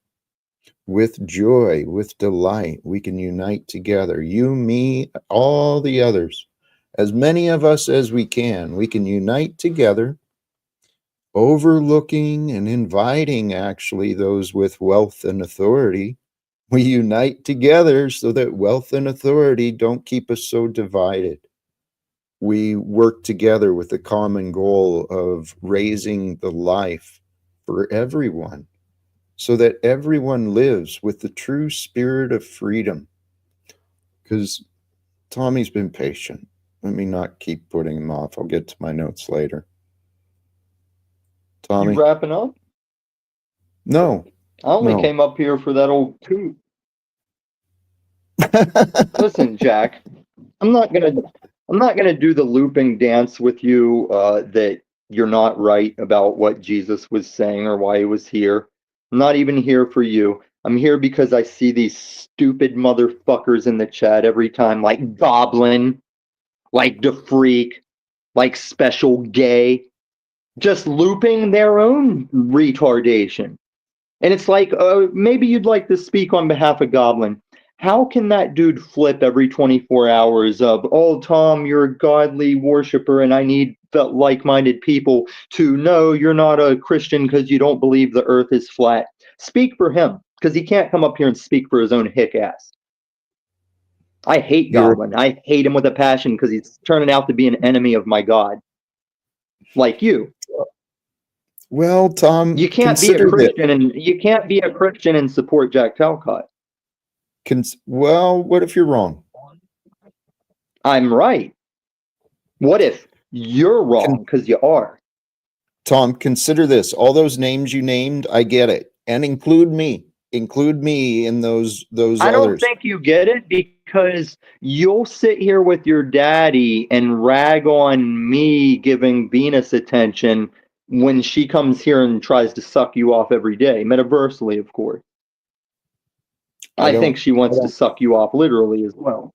with joy, with delight, we can unite together. You, me, all the others. As many of us as we can unite together, overlooking and inviting actually those with wealth and authority. We unite together so that wealth and authority don't keep us so divided. We work together with the common goal of raising the life for everyone so that everyone lives with the true spirit of freedom. Because Tommy's been patient. Let me not keep putting him off. I'll get to my notes later. Tommy? You wrapping up? No. I only No. came up here for that old toot. Listen, Jack, I'm not gonna do the looping dance with you that you're not right about what Jesus was saying or why he was here. I'm not even here for you. I'm here because I see these stupid motherfuckers in the chat every time, like Goblin, like the Freak, like Special Gay, just looping their own retardation. And it's like, maybe you'd like to speak on behalf of Goblin. How can that dude flip every 24 hours of, oh, Tom, you're a godly worshiper and I need like-minded people to know you're not a Christian because you don't believe the earth is flat? Speak for him, because he can't come up here and speak for his own hick ass. I hate Goblin. I hate him with a passion because he's turning out to be an enemy of my God. Like you. Well, Tom, You can't be a Christian and support Jack Talcott. Well, what if you're wrong? I'm right. What if you're wrong? Because you are. Tom, consider this. All those names you named, I get it. And include me. Include me in those I don't others. think you get it because you'll sit here with your daddy and rag on me giving Venus attention when she comes here and tries to suck you off every day, metaversally, of course. I think she wants to suck you off literally as well.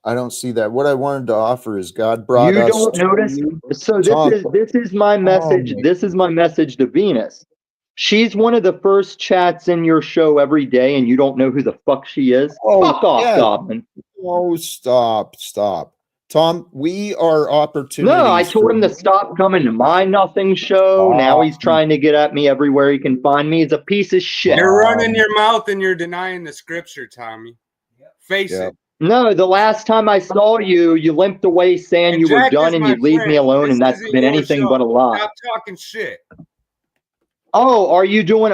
I don't see that. What I wanted to offer is God brought us. You don't notice. So Tom, this is my message. This is my message to Venus. She's one of the first chats in your show every day, and you don't know who the fuck she is. Fuck off, Goblin. Oh, stop. Tom, we are opportunities. No, I told him to stop coming to my nothing show. Now he's trying to get at me everywhere he can find me. He's a piece of shit. You're running your mouth and you're denying the scripture, Tommy. Face it. No, the last time I saw you, you limped away saying And you were Jack done is and my you'd leave me friend. alone, This and that's isn't been your anything show. but a lie. Stop talking shit. Oh, are you doing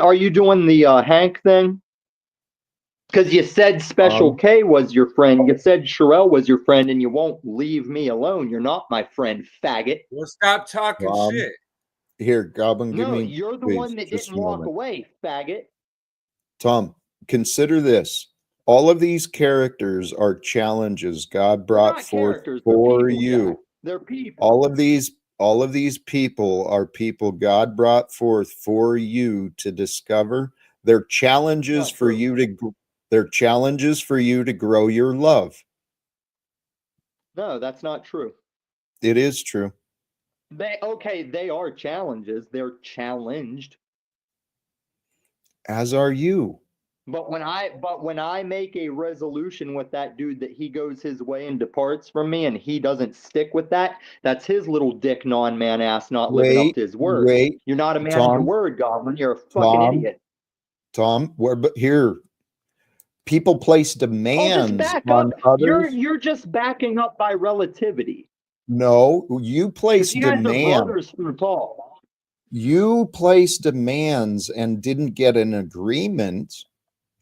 the Hank thing? Because you said Special K was your friend. You said Sherelle was your friend, and you won't leave me alone. You're not my friend, faggot. Well, stop talking shit. Here, Goblin, give me. No, you're the one that didn't walk away, faggot. Tom, consider this. All of these characters are challenges God brought forth for you. Jack. They're people. All of these people are people God brought forth for you to discover. They're challenges for you to. They're challenges for you to grow your love. No, that's not true. It is true. They are challenges. They're challenged. As are you. But when I make a resolution with that dude that he goes his way and departs from me and he doesn't stick with that, that's his little dick non-man ass not living up to his word. You're not a man of your word, Goblin. You're a fucking idiot. Tom, but here, people place demands on others. You're just backing up by relativity. No, you place demands. Brothers through Paul. You place demands and didn't get an agreement.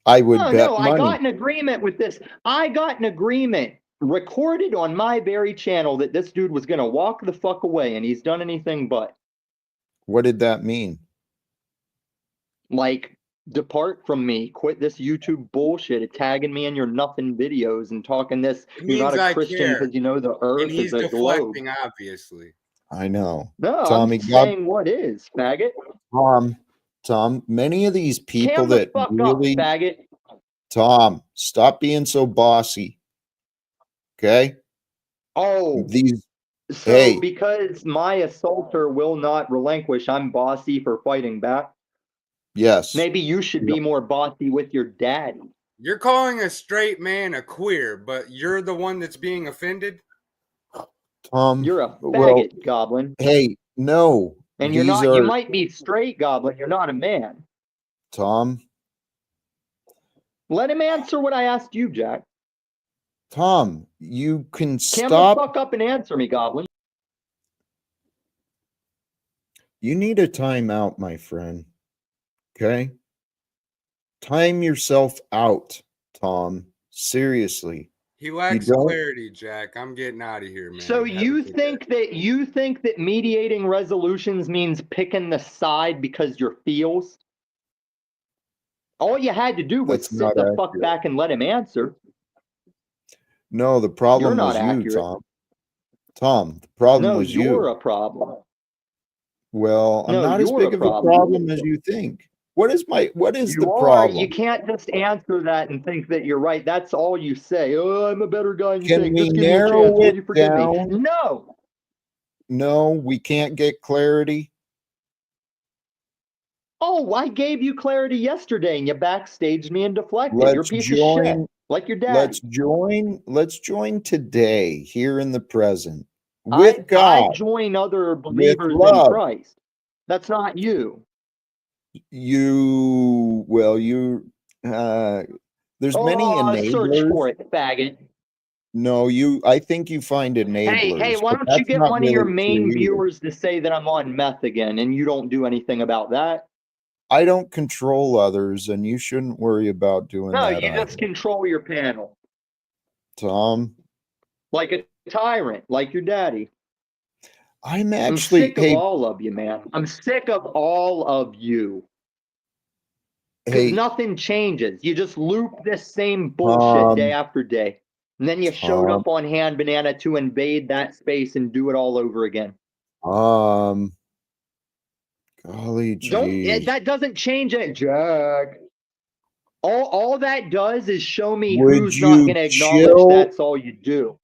I would bet money. I got an agreement with this. I got an agreement recorded on my very channel that this dude was going to walk the fuck away, and he's done anything but. What did that mean? Like, Depart from me. Quit this YouTube bullshit of tagging me in your nothing videos and talking this. It You're not means a I Christian care. because you know the And earth he's is a globe. deflecting, obviously. I know. No, Tommy, I'm saying what is, faggot. Tom, many of these people Cam the that fuck really, up, faggot. Tom, stop being so bossy. Okay? Oh, These, so hey, because my assaulter will not relinquish, I'm bossy for fighting back. yes. Maybe you should be more bossy with your daddy. You're calling a straight man a queer, but you're the one that's being offended? Tom, You're a well, faggot, Goblin. hey, no. And you're these not, are, you might be straight, Goblin. You're not a man. Tom, Let him answer what I asked you, Jack. Tom, you can Cam the stop. fuck up and answer me, Goblin. You need a timeout, my friend. Okay? Time yourself out, Tom. Seriously. He lacks don't- clarity, Jack. I'm getting out of here, man. So Have a you good think that mediating resolutions means picking the side because you're feels? All you had to do was That's sit not the fuck accurate. back and let him answer. No, the problem You're was not you, accurate. Tom. Tom, the problem No, was you're you. a problem. Well, I'm No, not as you're big a of a problem. problem as you think. What is the You are. problem? You can't just answer that and think that you're right. That's all you say. Oh, I'm a better guy than you Can think. we Just give me a narrow chance. Will it you forgive me? down? No. No, we can't get clarity. Oh, I gave you clarity yesterday and you backstaged me and deflected. You're a Let's piece of shit. join. Like your dad. Let's join today, here in the present, I with God, join other with believers in love. Christ. That's not you. There's many Search for enablers. it, faggot. No, I think you find enablers. Hey, why but don't you that's get not one of your really main true either. viewers to say that I'm on meth again and you don't do anything about that? I don't control others, and you shouldn't worry about doing No, that you either. just control your panel. Tom, Like a tyrant, like your daddy. I'm I'm actually, sick of all of you, man. I'm sick of all of you. Because hey, nothing changes. You just loop this same bullshit day after day. And then you showed up on Hand Banana to invade that space and do it all over again. golly gee. That doesn't change it, Jack. All that does is show me Would who's not you going to acknowledge chill? that's all you do.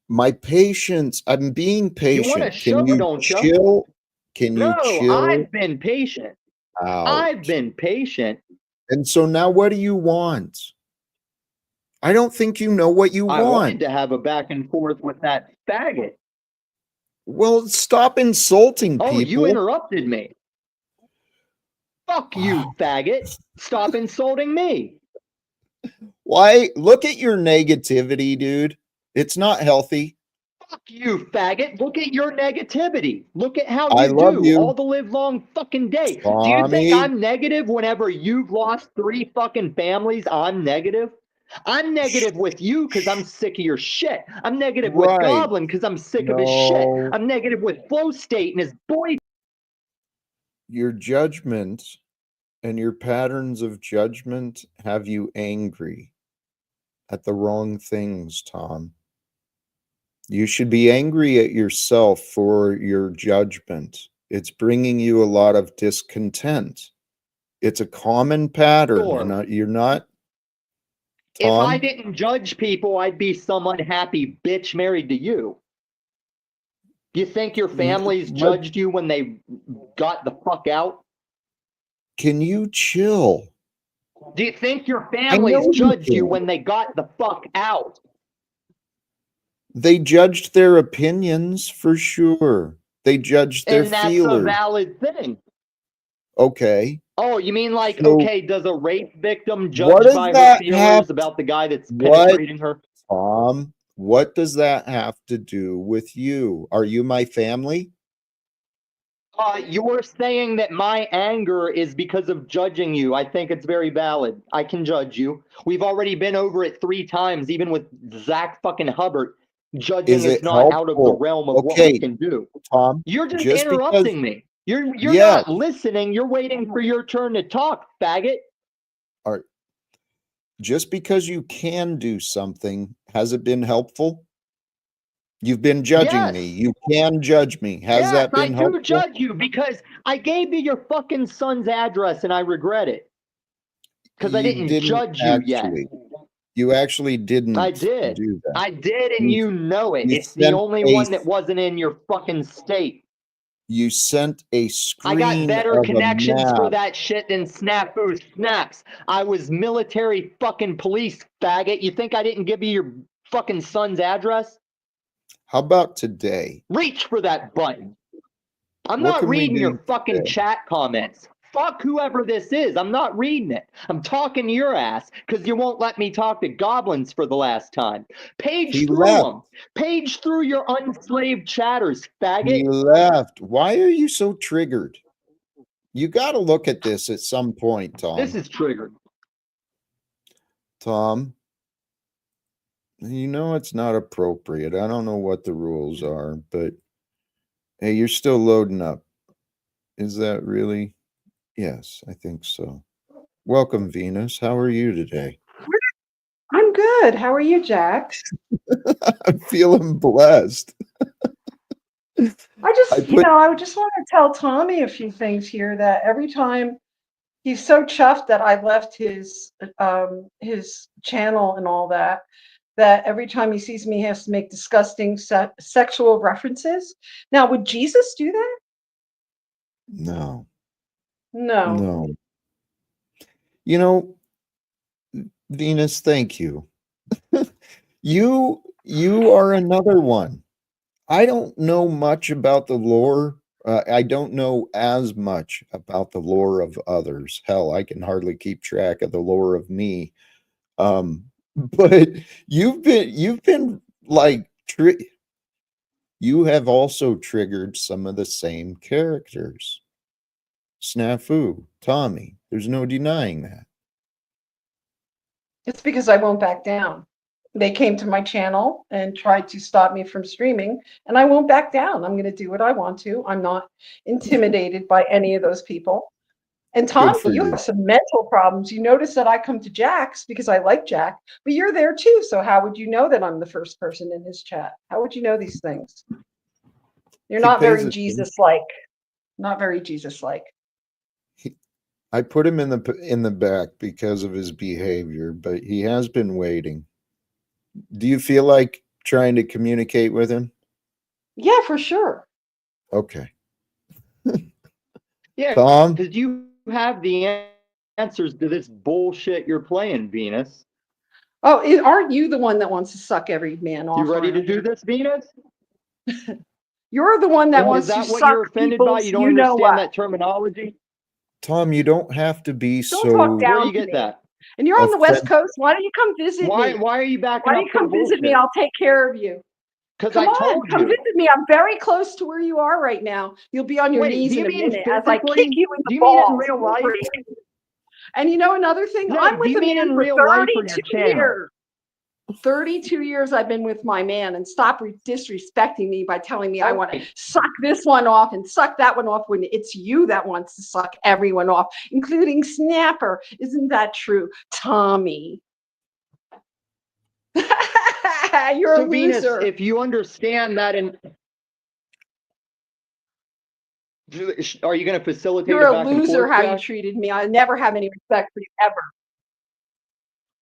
My patience, I'm being You patient. want to show, Can you don't you? chill? Can you No, chill I've been patient. I've out? been patient. And so now what do you want? I don't think you know what you I wanted want. to have a back and forth with that faggot. Well, stop insulting Oh, you people. interrupted me. Fuck you, faggot. Stop insulting me. Why? Look at your negativity, dude. It's not healthy. Fuck you, faggot. Look at your negativity. Look at how I you love do you. all the live long fucking day. Do you Tommy. think I'm negative whenever you've lost 3 fucking families? I'm negative. I'm negative with you because I'm sick of your shit. I'm negative with Right. Goblin because I'm sick of his shit. No. I'm negative with Flow State and his boy. Your judgment and your patterns of judgment have you angry at the wrong things, Tom. You should be angry at yourself for your judgment. It's bringing you a lot of discontent. It's a common pattern, Sure. and you're not. If Tom, I didn't judge people, I'd be some unhappy bitch married to you. Do you think your families judged you when they got the fuck out? can you chill? Do you think your know families you judged you can. when they got the fuck out? They judged their opinions for sure. They judged their And that's a feelers. valid thing. Okay. Oh, you mean like, So- okay, does a rape victim What judge does by her that feelers have- about the guy that's What? penetrating her? Tom, what does that have to do with you? Are you my family? You're saying that my anger is because of judging you. I think it's very valid. I can judge you. We've already been over it 3 times, even with Zach fucking Hubbard. Judging Is is it not out of the helpful? realm of what Okay. we can do. Tom, You're just just interrupting me. You're Yes. not listening. You're waiting for your turn to talk, faggot. Just because you can do something, has it been helpful? You've been judging me. Yes. You can judge me. Has that I been do helpful? judge you because I gave you your fucking son's address and I regret it. Because I You didn't judge you yet. actually. You actually didn't I did. do that. I did, and you know it. you It's the sent only a- one that wasn't in your fucking state. You sent a I screen got better of connections a for map. that shit than Snafu Snaps. I was military fucking police, faggot. You think I didn't give you your fucking son's address? How about today? Reach for that button. I'm What not can we reading do your fucking today? chat comments. Fuck whoever this is. I'm not reading it. I'm talking to your ass because you won't let me talk to goblins for the last time. Page He through left. them. Page through your unslaved chatters, He faggot. left. Why are you so triggered? You got to look at this at some point, Tom. This is triggered. Tom, you know it's not appropriate. I don't know what the rules are, but hey, you're still loading up. Is that really? Yes, I think so. Welcome, Venus. How are you today? I'm good. How are you, Jack? I'm feeling blessed. I just I want to tell Tommy a few things here that every time he's so chuffed that I left his channel and all that, that every time he sees me, he has to make disgusting sexual references. Now, would Jesus do that? No. No. No. You know, Venus, thank you. You are another one. I don't know much about the lore. I don't know as much about the lore of others. Hell, I can hardly keep track of the lore of me. But you've been like you have also triggered some of the same characters. Snafu, Tommy. There's no denying that. It's because I won't back down. They came to my channel and tried to stop me from streaming, and I won't back down. I'm going to do what I want to. I'm not intimidated by any of those people. And Tommy, for you you. have some mental problems. You notice that I come to Jack's because I like Jack, but you're there too. So how would you know that I'm the first person in his chat? How would you know these things? You're He not pays very attention. Jesus-like. Not very Jesus-like. I put him in the back because of his behavior, but he has been waiting. Do you feel like trying to communicate with him? Yeah, for sure. Okay. Yeah, Tom? because you have the answers to this bullshit you're playing, Venus. Oh, aren't you the one that wants to suck every man off? You ready to around do here? this, Venus? You're the one that wants Is that to what suck you're offended by? people's, You don't you know understand what. that terminology? Tom, you don't have to be Don't so talk Where down do you to get me. that? And you're on the West offensive. Coast. Why don't you come visit me? Why are you backing Why don't up you for come the visit me? bullshit? I'll take care of you. Because Come I on, told come you. visit me. I'm very close to where you are right now. You'll be on your Wait, knees do in you a mean minute as I kick physically? you in Do the you mean in balls. real life? And you know another thing? No, I'm do with you a mean man in for real life or your 32 channel? years. 32 years I've been with my man, and stop disrespecting me by telling me I want to suck this one off and suck that one off when it's you that wants to suck everyone off, including Snapper. Isn't that true, Tommy? You're So a Venus, loser. if you understand that, are you going to facilitate You're a a back and loser forth, how you Jack? treated me. I never have any respect for you ever.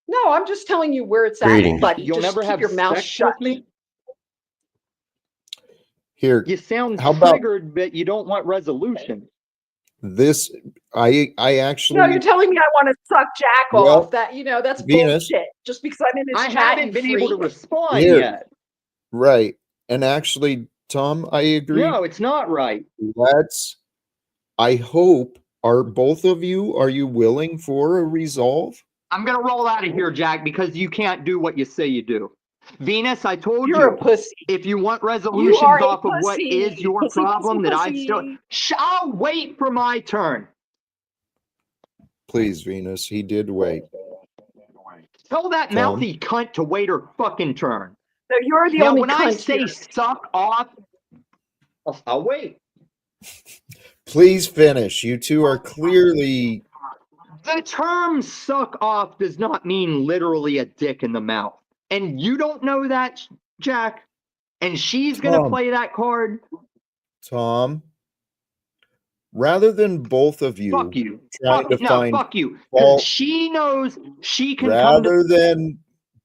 No, I'm just telling you where it's Greetings. at, buddy. You'll Just never keep have your mouth sex shut. with me? Here, You sound how about triggered, but you don't want resolution. this? I actually. No, you're telling me I want to suck Jack Well, off. That's Venus. bullshit. Just because I'm in his I chat, haven't you been able to freak. respond Here. yet. Right. And actually, Tom, I agree. No, it's not right. I hope, are you willing for a resolve? I'm going to roll out of here, Jack, because you can't do what you say you do. Venus, I told You're you, a pussy. if you want You resolutions are a off of what pussy. is your Pussy, problem, pussy, that I've still... pussy. I'll wait for my turn. Please, Venus, he did wait. Tell that Tom? mouthy cunt to wait her fucking turn. So you're the Now, only when I cunt say here. suck off, I'll wait. Please finish. You two are clearly. The term suck off does not mean literally a dick in the mouth. And you don't know that, Jack. And she's going to Tom. play that card. Tom, rather than both of you Fuck you. trying to find Fuck you. fault, Because she knows she can come to. rather than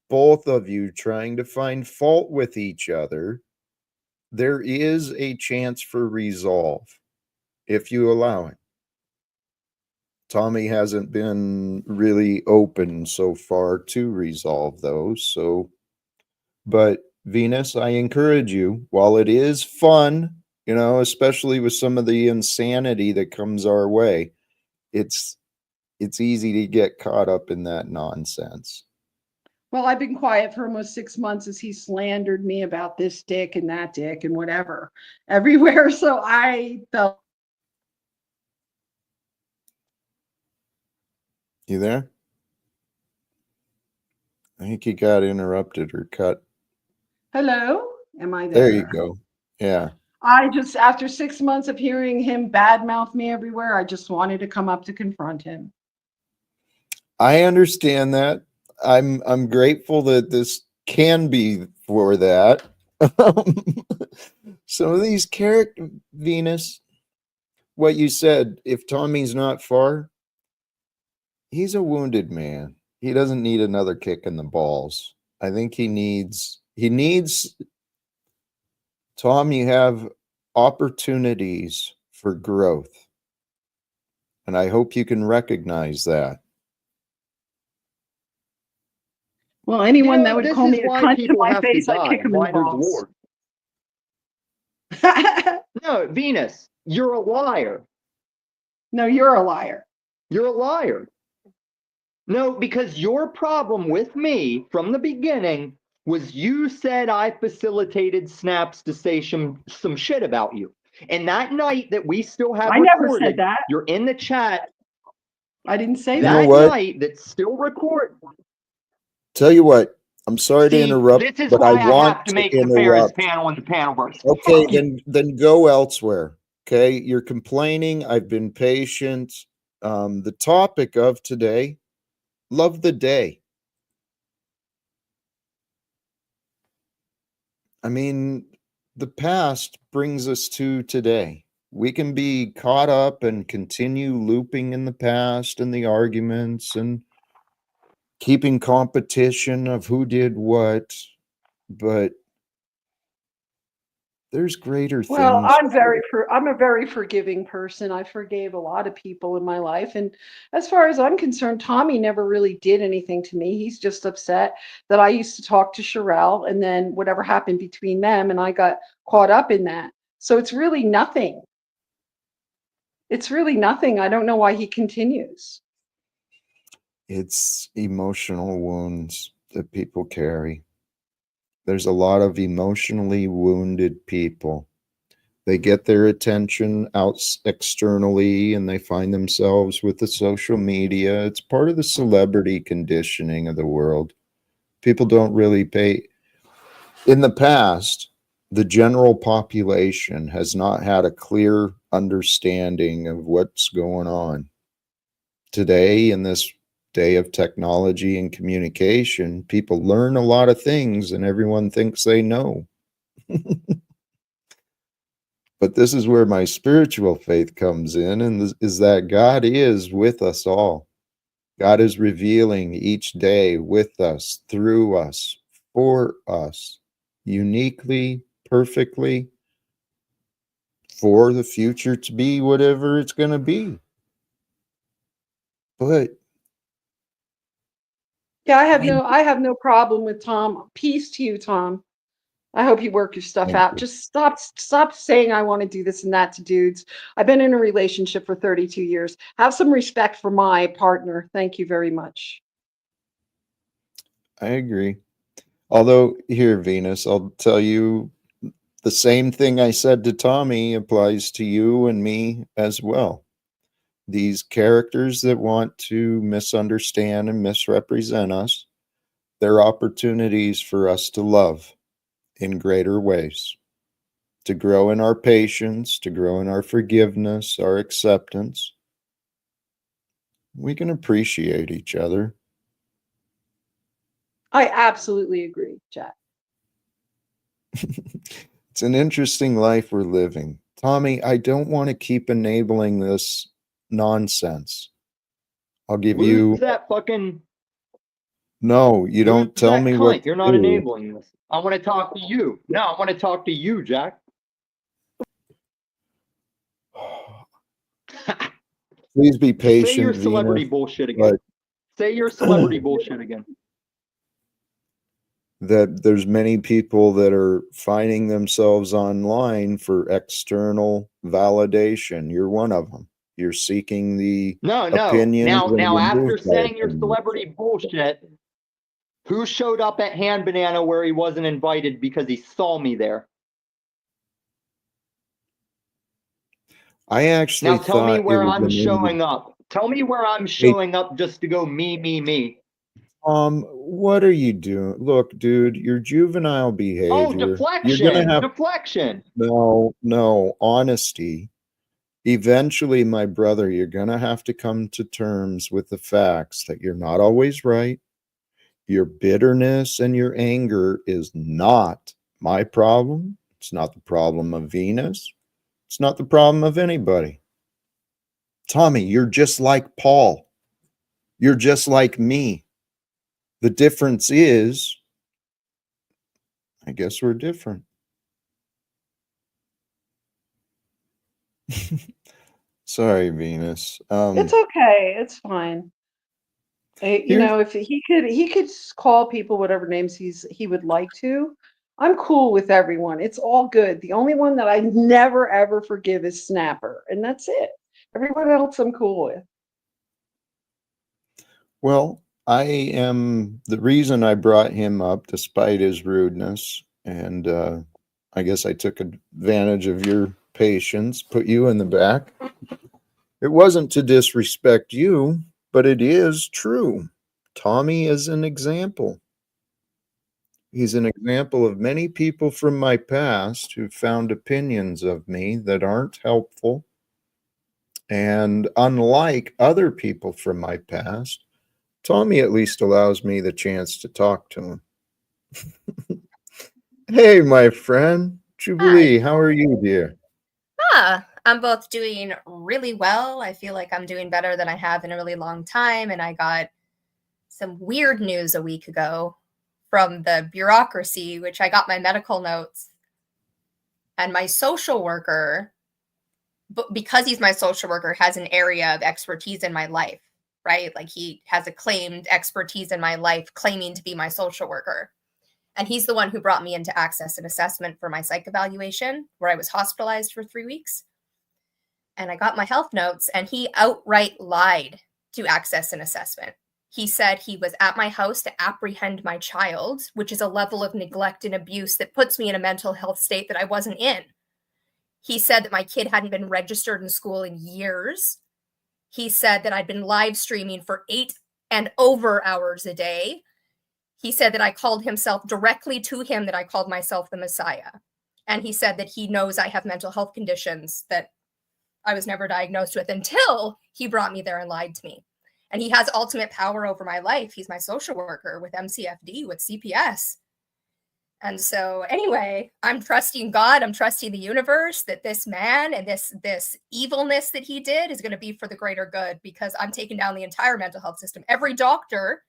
both of you trying to find fault with each other, there is a chance for resolve if you allow it. Tommy hasn't been really open so far to resolve those. So, but Venus, I encourage you, while it is fun, you know, especially with some of the insanity that comes our way, it's easy to get caught up in that nonsense. Well, I've been quiet for almost 6 months as he slandered me about this dick and that dick and whatever everywhere. So I felt. You there? I think he got interrupted or cut. Hello? Am I there? There you go. Yeah. I just, after 6 months of hearing him badmouth me everywhere, I just wanted to come up to confront him. I understand that. I'm grateful that this can be for that. Some of these character, Venus, what you said, if Tommy's not far, he's a wounded man. He doesn't need another kick in the balls. I think he needs Tom, you have opportunities for growth. And I hope you can recognize that. Well, anyone You know, that would this call is me a why cunt to people my have to face, I'd die. kick him in the Why there's balls. war. No, Venus, you're a liar. No, you're a liar. You're a liar. No, because your problem with me from the beginning was you said I facilitated Snaps to say some shit about you. And that night that we still have I never recorded, said that. you're in the chat. I didn't say You know that. That what? night that's still recorded. Tell you what, I'm sorry to See, interrupt, this is but I why I want have to to make the fairest interrupt. panel in the panelverse. Okay, Fuck you. then go elsewhere. Okay, you're complaining. I've been patient. The topic of today, love the day. I mean, the past brings us to today. We can be caught up and continue looping in the past and the arguments and keeping competition of who did what, but there's greater Well, things. I'm a very forgiving person. I forgave a lot of people in my life. And as far as I'm concerned, Tommy never really did anything to me. He's just upset that I used to talk to Sherelle and then whatever happened between them and I got caught up in that. So it's really nothing. It's really nothing. I don't know why he continues. It's emotional wounds that people carry. There's a lot of emotionally wounded people. They get their attention out externally and they find themselves with the social media. It's part of the celebrity conditioning of the world. People don't really pay. In the past, the general population has not had a clear understanding of what's going on. Today, in this day of technology and communication, people learn a lot of things and everyone thinks they know. But this is where my spiritual faith comes in, and is that God is with us all. God is revealing each day with us, through us, for us, uniquely, perfectly, for the future to be whatever it's going to be. But Yeah, I have no problem with Tom. Peace to you, Tom. I hope you work your stuff out. Just stop saying I want to do this and that to dudes. I've been in a relationship for 32 years. Have some respect for my partner. Thank you very much. I agree. Although here, Venus, I'll tell you the same thing I said to Tommy applies to you and me as well. These characters that want to misunderstand and misrepresent us, they're opportunities for us to love in greater ways. to grow in our patience, to grow in our forgiveness, our acceptance. We can appreciate each other. I absolutely agree, Jack. It's an interesting life we're living. Tommy, I don't want to keep enabling this nonsense. I'll give Who's you... that fucking... No, you don't Who's tell that me cunt? what You're to not do. enabling this. I want to talk to you. No, I want to talk to you, Jack. Please be patient, Say your celebrity Venus, bullshit again. but Say your celebrity bullshit again. that there's many people that are finding themselves online for external validation. You're one of them. You're seeking the No. opinions Now, and you're after moved by saying your opinions. celebrity bullshit, who showed up at Hand Banana where he wasn't invited because he saw me there? I actually Now tell me thought where it was I'm showing up. Tell me where I'm showing up just to go me. What are you doing? Look, dude, your juvenile Oh, behavior. deflection. You're gonna have Deflection. no honesty. Eventually, my brother, you're gonna have to come to terms with the facts that you're not always right. Your bitterness and your anger is not my problem. It's not the problem of Venus. It's not the problem of anybody. Tommy, you're just like Paul. You're just like me. The difference is, I guess we're different. Sorry, Venus. It's okay. It's fine. You know, if he could call people whatever names he would like to. I'm cool with everyone. It's all good. The only one that I never ever forgive is Snapper, and that's it. Everyone else I'm cool with. Well, the reason I brought him up, despite his rudeness, and I guess I took advantage of your patience, put you in the back. It wasn't to disrespect you, but it is true. Tommy is an example. He's an example of many people from my past who found opinions of me that aren't helpful. And unlike other people from my past, Tommy at least allows me the chance to talk to him. Hey, my friend. Jubilee, how are you, dear? I'm both doing really well. I feel like I'm doing better than I have in a really long time. And I got some weird news a week ago from the bureaucracy, which I got my medical notes. And my social worker, because he's my social worker, has an area of expertise in my life, right? Like he has a claimed expertise in my life, claiming to be my social worker. And he's the one who brought me into Access and Assessment for my psych evaluation, where I was hospitalized for 3 weeks. And I got my health notes, and he outright lied to Access and Assessment. He said he was at my house to apprehend my child, which is a level of neglect and abuse that puts me in a mental health state that I wasn't in. He said that my kid hadn't been registered in school in years. He said that I'd been live streaming for 8 and over hours a day. He said that I called himself directly to him, that I called myself the Messiah. And he said that he knows I have mental health conditions that I was never diagnosed with until he brought me there and lied to me. And he has ultimate power over my life. He's my social worker with MCFD, with CPS. And so anyway, I'm trusting God, I'm trusting the universe that this man and this evilness that he did is going to be for the greater good, because I'm taking down the entire mental health system. Every doctor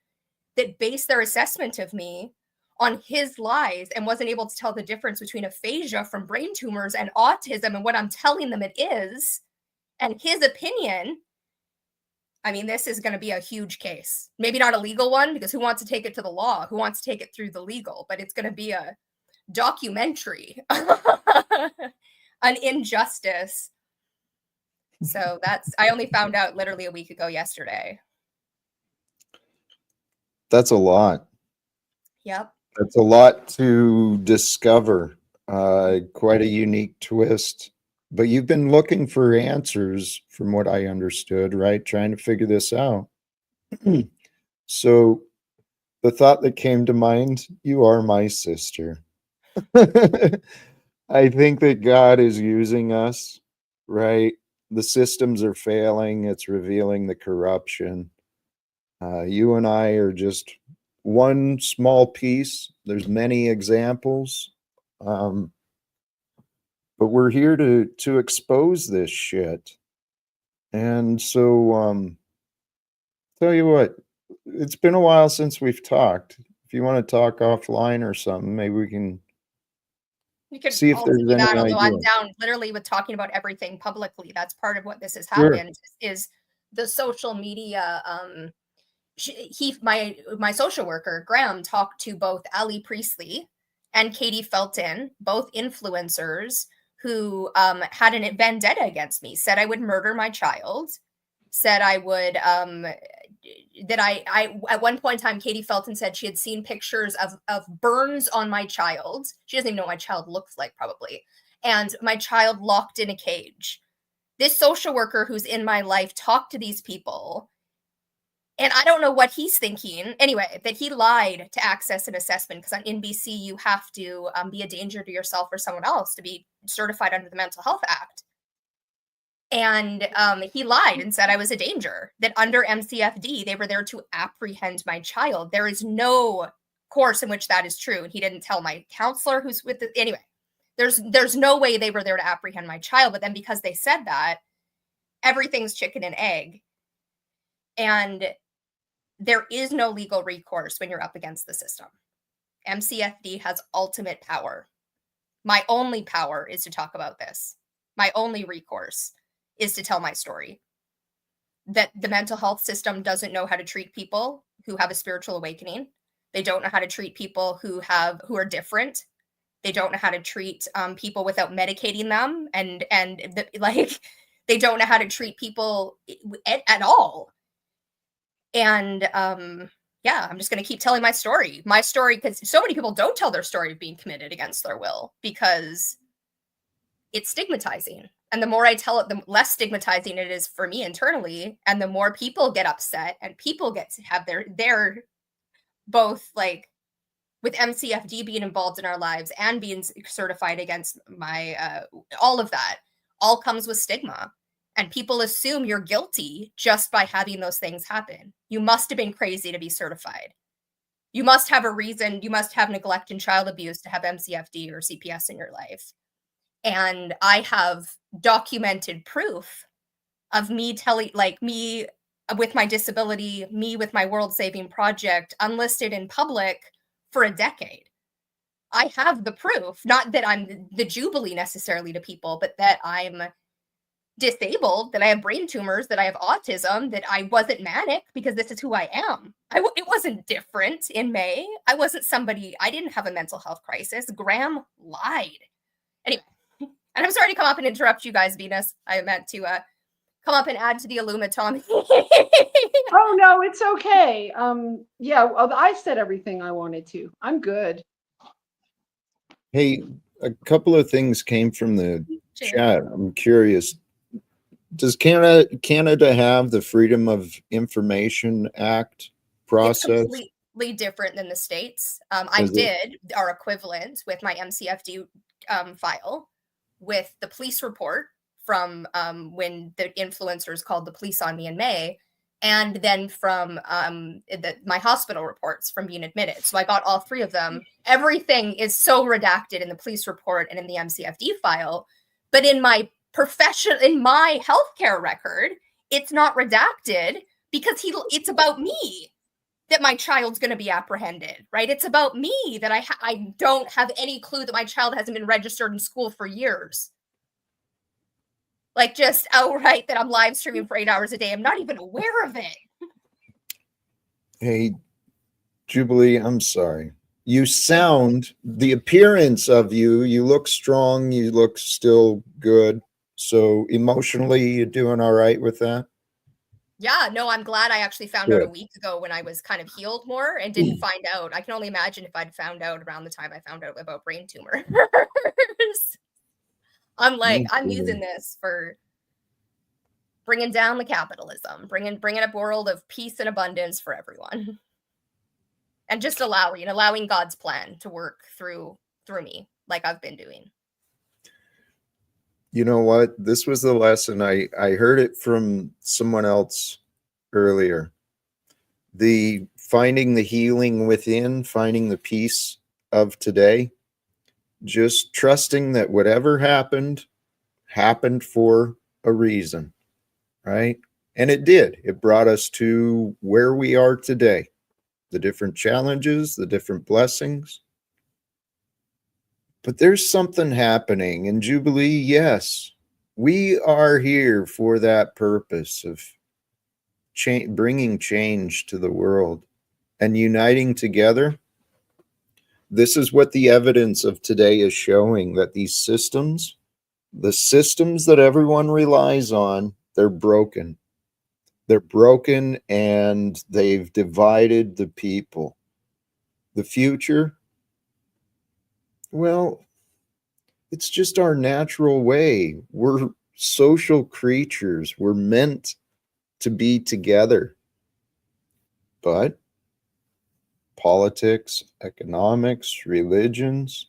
that based their assessment of me on his lies and wasn't able to tell the difference between aphasia from brain tumors and autism and what I'm telling them it is, and his opinion, I mean, this is going to be a huge case. Maybe not a legal one, because who wants to take it to the law? Who wants to take it through the legal? But it's going to be a documentary, an injustice. So I only found out literally a week ago yesterday. That's a lot. Yep. That's a lot to discover. Quite a unique twist. But you've been looking for answers, from what I understood, right? Trying to figure this out. So the thought that came to mind, you are my sister. I think that God is using us, right? The systems are failing. It's revealing the corruption. You and I are just one small piece. There's many examples. But we're here to expose this shit. And so, tell you what, it's been a while since we've talked. If you want to talk offline or something, maybe we can We could see if also there's do any that, although I'm idea. down literally with talking about everything publicly. That's part of what this has Sure. happened is the social media. My social worker Graham talked to both Ali Priestley and Katie Felton, both influencers who had an vendetta against me. Said I would murder my child. Said I would that I at one point in time, Katie Felton said she had seen pictures of burns on my child. She doesn't even know what my child looks like, probably. And my child locked in a cage. This social worker who's in my life talked to these people. And I don't know what he's thinking. Anyway, that he lied to access an assessment, because in BC, you have to be a danger to yourself or someone else to be certified under the Mental Health Act. And he lied and said I was a danger, that under MCFD, they were there to apprehend my child. There is no course in which that is true. And he didn't tell my counselor who's with the, anyway, there's no way they were there to apprehend my child. But then because they said that, everything's chicken and egg. And there is no legal recourse when you're up against the system. MCFD has ultimate power. My only power is to talk about this. My only recourse is to tell my story. That the mental health system doesn't know how to treat people who have a spiritual awakening. They don't know how to treat people who are different. They don't know how to treat people without medicating them, and they don't know how to treat people at all. And yeah, I'm just going to keep telling my story, because so many people don't tell their story of being committed against their will because it's stigmatizing. And the more I tell it, the less stigmatizing it is for me internally. And the more people get upset and people get to have their both, like, with MCFD being involved in our lives and being certified against my, all of that all comes with stigma. And people assume you're guilty just by having those things happen. You must have been crazy to be certified. You must have a reason. You must have neglect and child abuse to have MCFD or CPS in your life. And I have documented proof of me me with my disability, me with my world-saving project, unlisted in public for a decade. I have the proof, not that I'm the Jubilee necessarily to people, but that I'm disabled, that I have brain tumors, that I have autism, that I wasn't manic because this is who I am. It wasn't different in May. I wasn't somebody, I didn't have a mental health crisis. Graham lied. Anyway, and I'm sorry to come up and interrupt you guys, Venus. I meant to come up and add to the Illumatomy. Oh no, it's okay. Yeah, I said everything I wanted to. I'm good. Hey, a couple of things came from the chat. I'm curious. Does Canada have the Freedom of Information Act process? It's completely different than the States. I did our equivalent with my MCFD file with the police report from when the influencers called the police on me in May, and then from my hospital reports from being admitted. So I got all three of them. Everything is so redacted in the police report and in the MCFD file, but in my healthcare record, it's not redacted because it's about me that my child's going to be apprehended, right? It's about me that I don't have any clue that my child hasn't been registered in school for years. Like, just outright that I'm live streaming for 8 hours a day. I'm not even aware of it. Hey, Jubilee, I'm sorry. You sound, the appearance of you look strong, you look still good. So emotionally, you're doing all right with that? Yeah, no, I'm glad I actually found out a week ago when I was kind of healed more and didn't find out. I can only imagine if I'd found out around the time I found out about brain tumors. I'm like, I'm using this for bringing down the capitalism, bringing a world of peace and abundance for everyone. And just allowing God's plan to work through me like I've been doing. You know what? This was the lesson. I heard it from someone else earlier. The finding the healing within, finding the peace of today, just trusting that whatever happened for a reason, right? And it did. It brought us to where we are today. The different challenges, the different blessings. But there's something happening in Jubilee. Yes, we are here for that purpose of bringing change to the world and uniting together. This is what the evidence of today is showing, that these systems, the systems that everyone relies on, they're broken. They're broken and they've divided the people. The future, well, it's just our natural way. We're social creatures. We're meant to be together. But politics, economics, religions,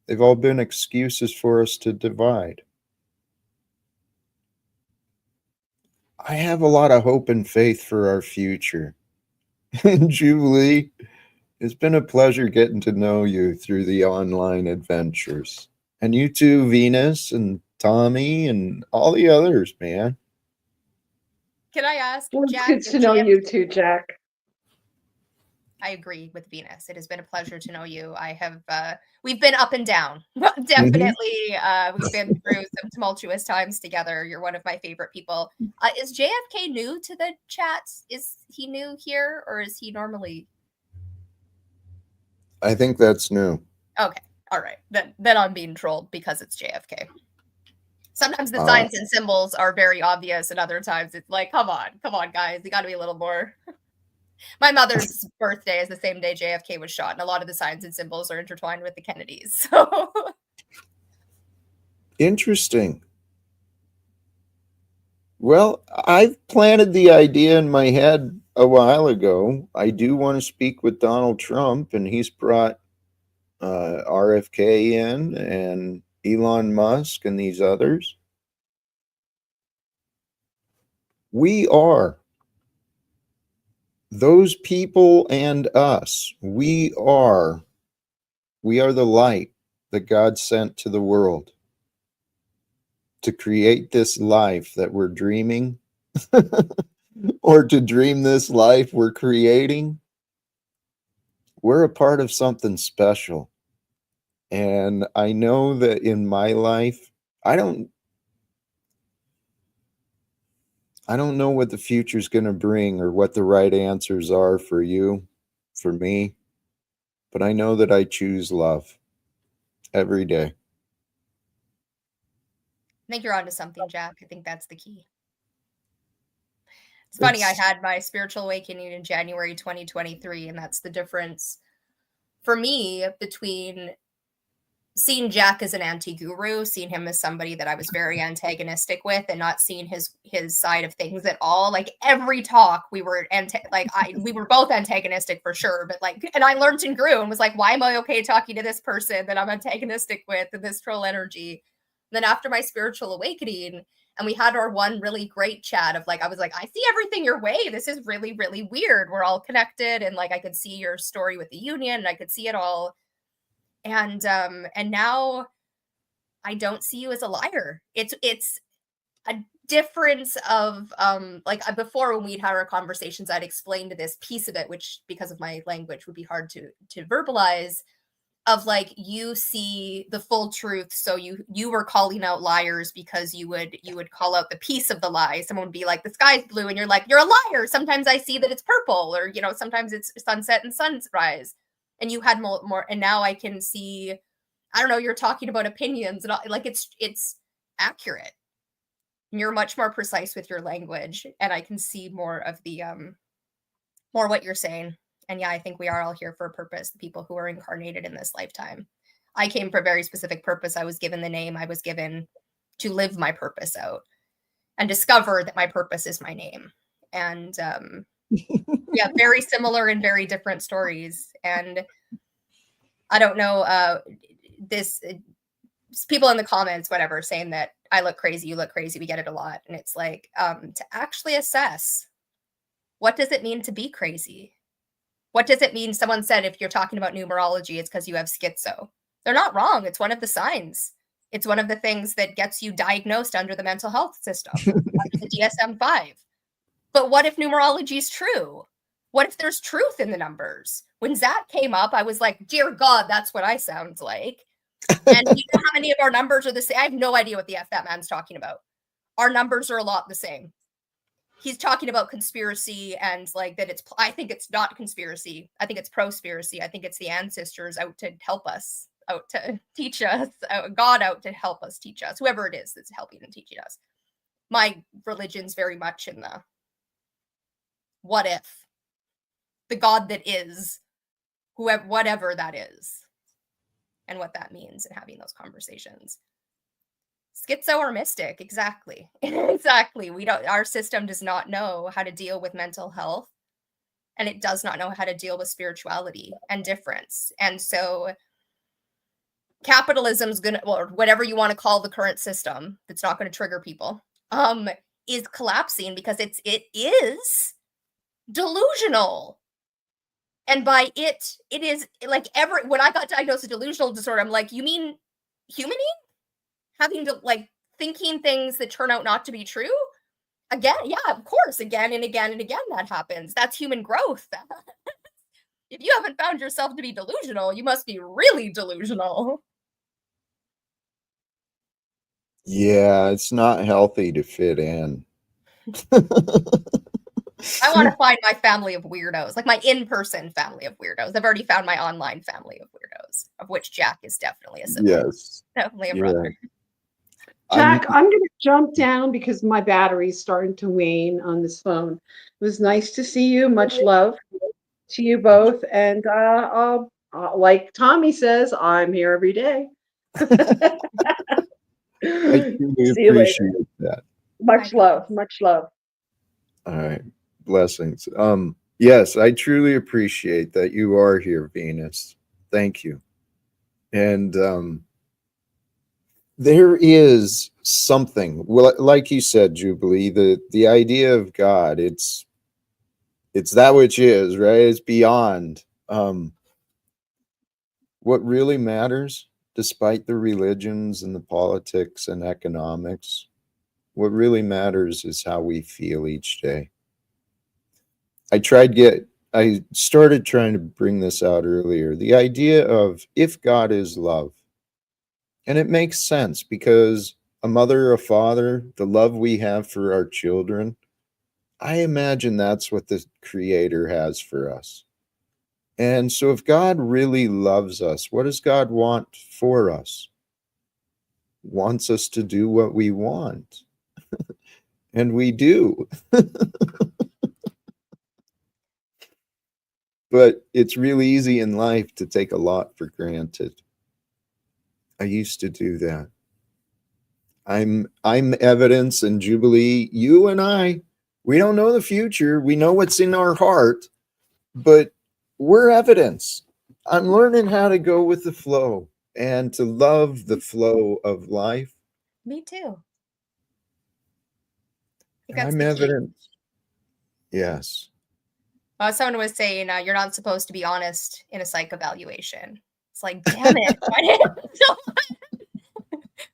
they've all been excuses for us to divide. I have a lot of hope and faith for our future. Jubilee, it's been a pleasure getting to know you through the online adventures. And you too, Venus and Tommy and all the others, man. Can I ask, Well, it's Jack? good to know you too, Jack. I agree with Venus. It has been a pleasure to know you. I have, we've been up and down. Definitely. We've been through some tumultuous times together. You're one of my favorite people. Is JFK new to the chats? Is he new here, or is he normally? I think that's new. Okay. All right. Then I'm being trolled because it's JFK. Sometimes the signs and symbols are very obvious, and other times it's like, come on, guys. You got to be a little more. My mother's birthday is the same day JFK was shot, and a lot of the signs and symbols are intertwined with the Kennedys. So interesting. Well, I've planted the idea in my head a while ago. I do want to speak with Donald Trump, and he's brought RFK in and Elon Musk and these others. We are those people and us. We are the light that God sent to the world to create this life that we're dreaming or to dream this life we're creating. We're a part of something special. And I know that in my life, I don't know what the future's going to bring or what the right answers are for you, for me, but I know that I choose love every day. I think you're onto something, Jack. I think that's the key. It's funny, I had my spiritual awakening in January 2023, and that's the difference for me between seeing Jack as an anti-guru, seeing him as somebody that I was very antagonistic with, and not seeing his side of things at all. Like every talk we were we were both antagonistic for sure, but and I learned and grew and was like, why am I okay talking to this person that I'm antagonistic with and this troll energy? And then after my spiritual awakening, and we had our one really great chat of I was like, I see everything your way. This is really, really weird. We're all connected. And I could see your story with the union and I could see it all. And now I don't see you as a liar. It's a difference of before when we'd had our conversations, I'd explained this piece of it, which because of my language would be hard to verbalize, of you see the full truth. So you were calling out liars because you would call out the piece of the lie. Someone would be like, the sky's blue, and you're like, you're a liar. Sometimes I see that it's purple, or sometimes it's sunset and sunrise. And you had more, and now I can see, I don't know, you're talking about opinions and it's accurate. And you're much more precise with your language, and I can see more of the more what you're saying. And yeah, I think we are all here for a purpose, the people who are incarnated in this lifetime. I came for a very specific purpose. I was given the name. I was given to live my purpose out and discover that my purpose is my name. And yeah, very similar and very different stories. And I don't know, people in the comments, whatever, saying that I look crazy, you look crazy. We get it a lot. And it's like, to actually assess, what does it mean to be crazy? What does it mean? Someone said, if you're talking about numerology, it's because you have schizo. They're not wrong. It's one of the signs. It's one of the things that gets you diagnosed under the mental health system, under the DSM-5. But what if numerology is true? What if there's truth in the numbers? When Zach came up, I was like, dear God, that's what I sound like. And you know how many of our numbers are the same? I have no idea what the F that man's talking about. Our numbers are a lot the same. He's talking about conspiracy and like that it's, I think it's not conspiracy. I think it's prospiracy. I think it's the ancestors out to help us, out to teach us, God out to help us, teach us, whoever it is that's helping and teaching us. My religion's very much in the what if, the God that is, whoever, whatever that is, and what that means, and having those conversations. Schizo or mystic, exactly. Exactly. Our system does not know how to deal with mental health, and it does not know how to deal with spirituality and difference. And so capitalism's gonna, or whatever you want to call the current system that's not going to trigger people, is collapsing because it is delusional. And by it is like when I got diagnosed with delusional disorder, I'm like, you mean humaning? Having to like thinking things that turn out not to be true? Again, yeah, of course, again and again and again that happens. That's human growth. If you haven't found yourself to be delusional, you must be really delusional. Yeah, it's not healthy to fit in. I want to find my family of weirdos, like my in-person family of weirdos. I've already found my online family of weirdos, of which Jack is definitely a sibling. Yes. Definitely a brother. Jack, I'm going to jump down because my battery's starting to wane on this phone. It was nice to see you. Much love to you both. And like Tommy says, I'm here every day. I truly See you later. appreciate that. Much love. Much love. All right. Blessings. Yes, I truly appreciate that you are here, Venus. Thank you. And there is something, well, like you said, Jubilee, the idea of God, it's that which is, right? It's beyond. What really matters, despite the religions and the politics and economics, what really matters is how we feel each day. I started trying to bring this out earlier. The idea of if God is love, and it makes sense because a mother, a father, the love we have for our children, I imagine that's what the Creator has for us. And so if God really loves us, what does God want for us? Wants us to do what we want. And we do. But it's really easy in life to take a lot for granted. I used to do that. I'm evidence, and Jubilee, you and I, we don't know the future. We know what's in our heart, but we're evidence. I'm learning how to go with the flow and to love the flow of life. Me too. I'm evidence. Yes. Someone was saying you're not supposed to be honest in a psych evaluation. It's like, damn it.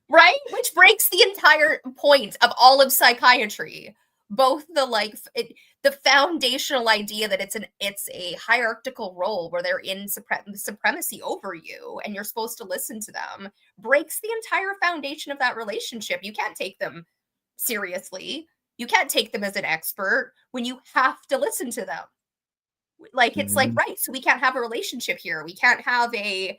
Right? Which breaks the entire point of all of psychiatry. Both the foundational idea that it's a hierarchical role where they're in supremacy over you and you're supposed to listen to them breaks the entire foundation of that relationship. You can't take them seriously. You can't take them as an expert when you have to listen to them. Like, it's like, right, so we can't have a relationship here. We can't have a,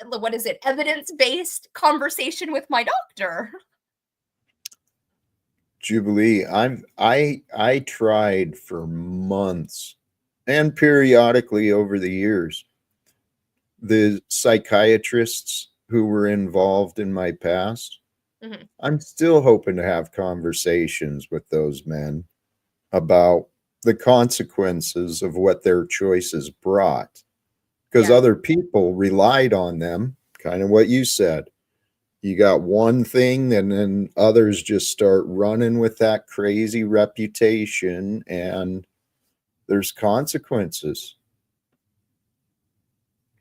what is it, evidence-based conversation with my doctor. Jubilee, I tried for months and periodically over the years. The psychiatrists who were involved in my past, I'm still hoping to have conversations with those men about the consequences of what their choices brought, because other people relied on them, kind of what you said. You got one thing, and then others just start running with that crazy reputation, and there's consequences.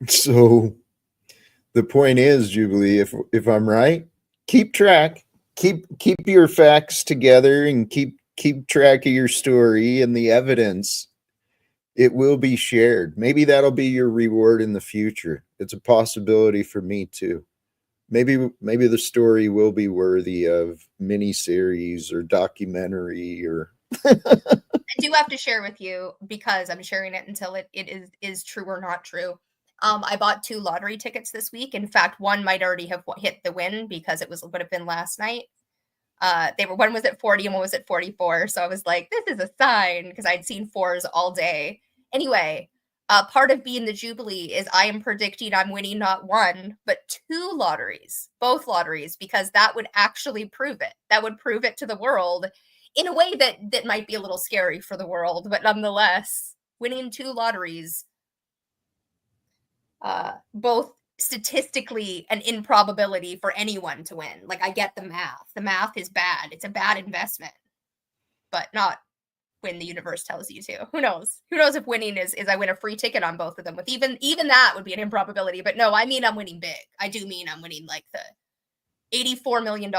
So the point is, Jubilee, if I'm right, keep track, keep your facts together, and keep track of your story and the evidence. It will be shared. Maybe that'll be your reward in the future. It's a possibility for me too. Maybe the story will be worthy of miniseries or documentary or. I do have to share with you, because I'm sharing it until it is true or not true. I bought 2 lottery tickets this week. In fact, one might already have hit the win because would have been last night. One was at 40 and one was at 44. So I was like, this is a sign, because I'd seen 4s all day. Anyway, part of being the Jubilee is I am predicting I'm winning not 1, but 2 lotteries, both lotteries, because that would actually prove it. That would prove it to the world in a way that might be a little scary for the world, but nonetheless, winning 2 lotteries, both statistically an improbability for anyone to win. Like, I get the math. The math is bad. It's a bad investment, but not when the universe tells you to. Who knows? Who knows if winning is I win a free ticket on both of them? With even that would be an improbability. But no, I mean I'm winning big. I do mean I'm winning like the $84 million.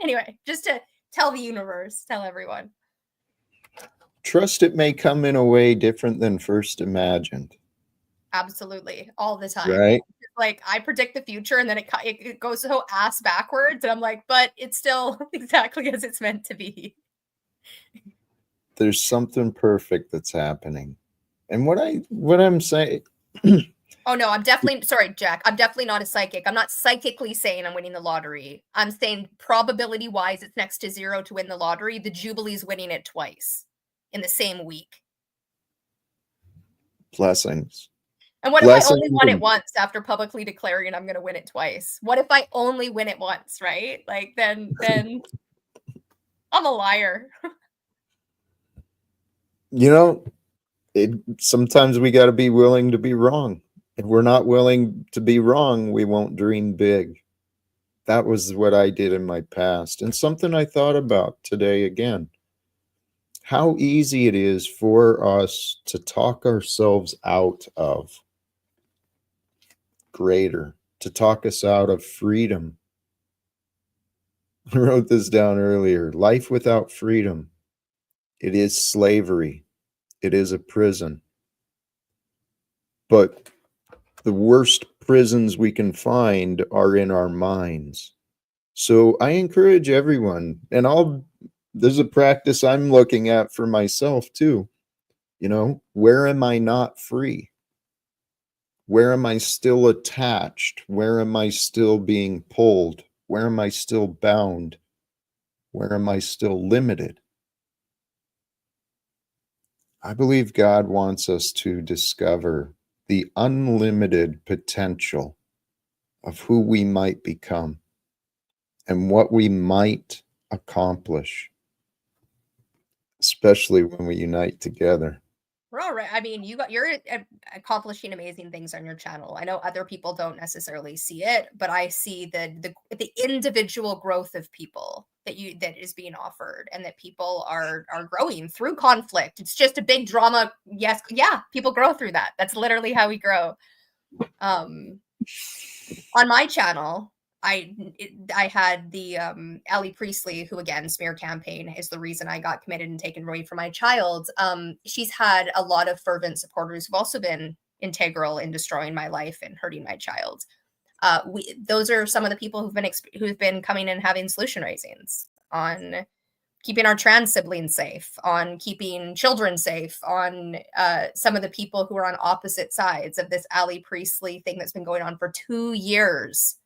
Anyway, just to tell the universe, tell everyone. Trust it may come in a way different than first imagined. Absolutely, all the time. Right? Like, I predict the future, and then it goes so ass backwards, and I'm like, but it's still exactly as it's meant to be. There's something perfect that's happening, and what I'm saying. Oh no, I'm definitely sorry, Jack. I'm definitely not a psychic. I'm not psychically saying I'm winning the lottery. I'm saying probability-wise, it's next to 0 to win the lottery. The Jubilee's winning it twice in the same week. Blessings. And what if I only won it once after publicly declaring I'm going to win it twice? What if I only win it once, right? Like, then I'm a liar. Sometimes we got to be willing to be wrong. If we're not willing to be wrong, we won't dream big. That was what I did in my past, and something I thought about today again. How easy it is for us to talk ourselves out of greater, to talk us out of freedom. I wrote this down earlier. Life without freedom, it is slavery. It is a prison. But the worst prisons we can find are in our minds. So I encourage everyone, and there's a practice I'm looking at for myself too. Where am I not free? Where am I still attached? Where am I still being pulled? Where am I still bound? Where am I still limited? I believe God wants us to discover the unlimited potential of who we might become and what we might accomplish, especially when we unite together. We're all right. I mean, you're accomplishing amazing things on your channel. I know other people don't necessarily see it, but I see the individual growth of people that is being offered, and that people are growing through conflict. It's just a big drama. Yes, yeah, people grow through that. That's literally how we grow. On my channel, I had the Ellie Priestley, who again, smear campaign is the reason I got committed and taken away from my child. She's had a lot of fervent supporters who've also been integral in destroying my life and hurting my child. Those are some of the people who've been coming and having solution raisings on keeping our trans siblings safe, on keeping children safe, on some of the people who are on opposite sides of this Ellie Priestley thing that's been going on for 2 years.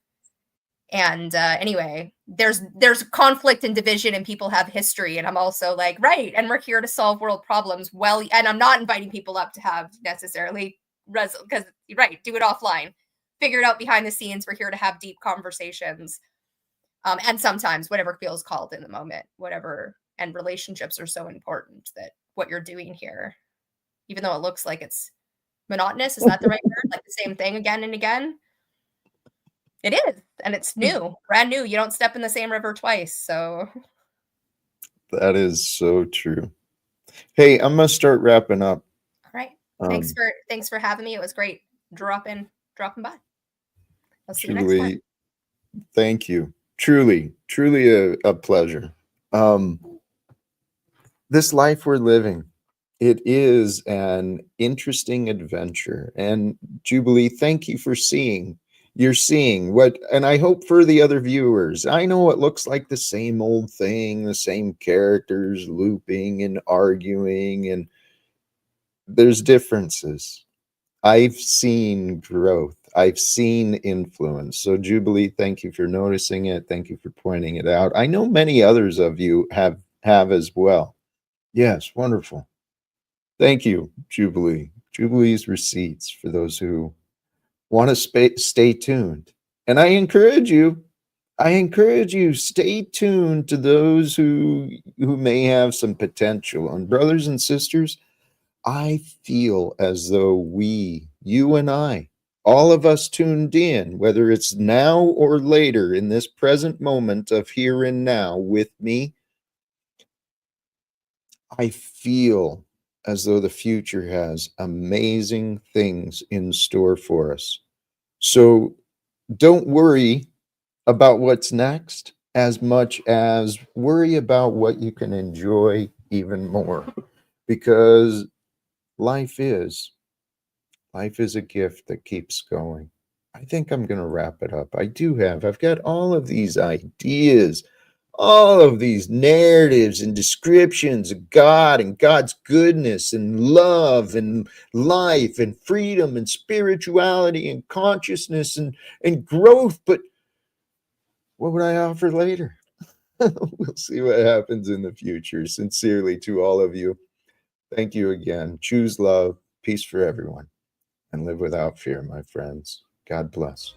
And anyway, there's conflict and division, and people have history, and I'm also like, right, and we're here to solve world problems. Well, and I'm not inviting people up to have necessarily because right, do it offline, figure it out behind the scenes. We're here to have deep conversations, and sometimes whatever feels called in the moment, whatever. And relationships are so important, that what you're doing here, even though it looks like it's monotonous, is that the right word? Like the same thing again and again. It is, and it's new, brand new. You don't step in the same river twice, so. That is so true. Hey, I'm gonna start wrapping up. All right. Um, Thanks for having me. It was great dropping by. I'll see you next time. Truly, thank you. Truly a pleasure. This life we're living, it is an interesting adventure. And Jubilee, thank you for seeing. You're seeing what, and I hope for the other viewers, I know it looks like the same old thing, the same characters looping and arguing, and there's differences. I've seen growth. I've seen influence. So Jubilee, thank you for noticing it. Thank you for pointing it out. I know many others of you have as well. Yes, wonderful. Thank you, Jubilee. Jubilee's receipts for those who want to stay tuned. And I encourage you, stay tuned to those who may have some potential. And brothers and sisters, I feel as though you and I, all of us tuned in, whether it's now or later in this present moment of here and now with me, I feel as though the future has amazing things in store for us. So don't worry about what's next as much as worry about what you can enjoy even more, because life is a gift that keeps going. I think I'm going to wrap it up. I've got all of these ideas, all of these narratives and descriptions of God and God's goodness and love and life and freedom and spirituality and consciousness and growth. But what would I offer later? We'll see what happens in the future. Sincerely to all of you, thank you again. Choose love, peace for everyone, and live without fear, my friends. God bless.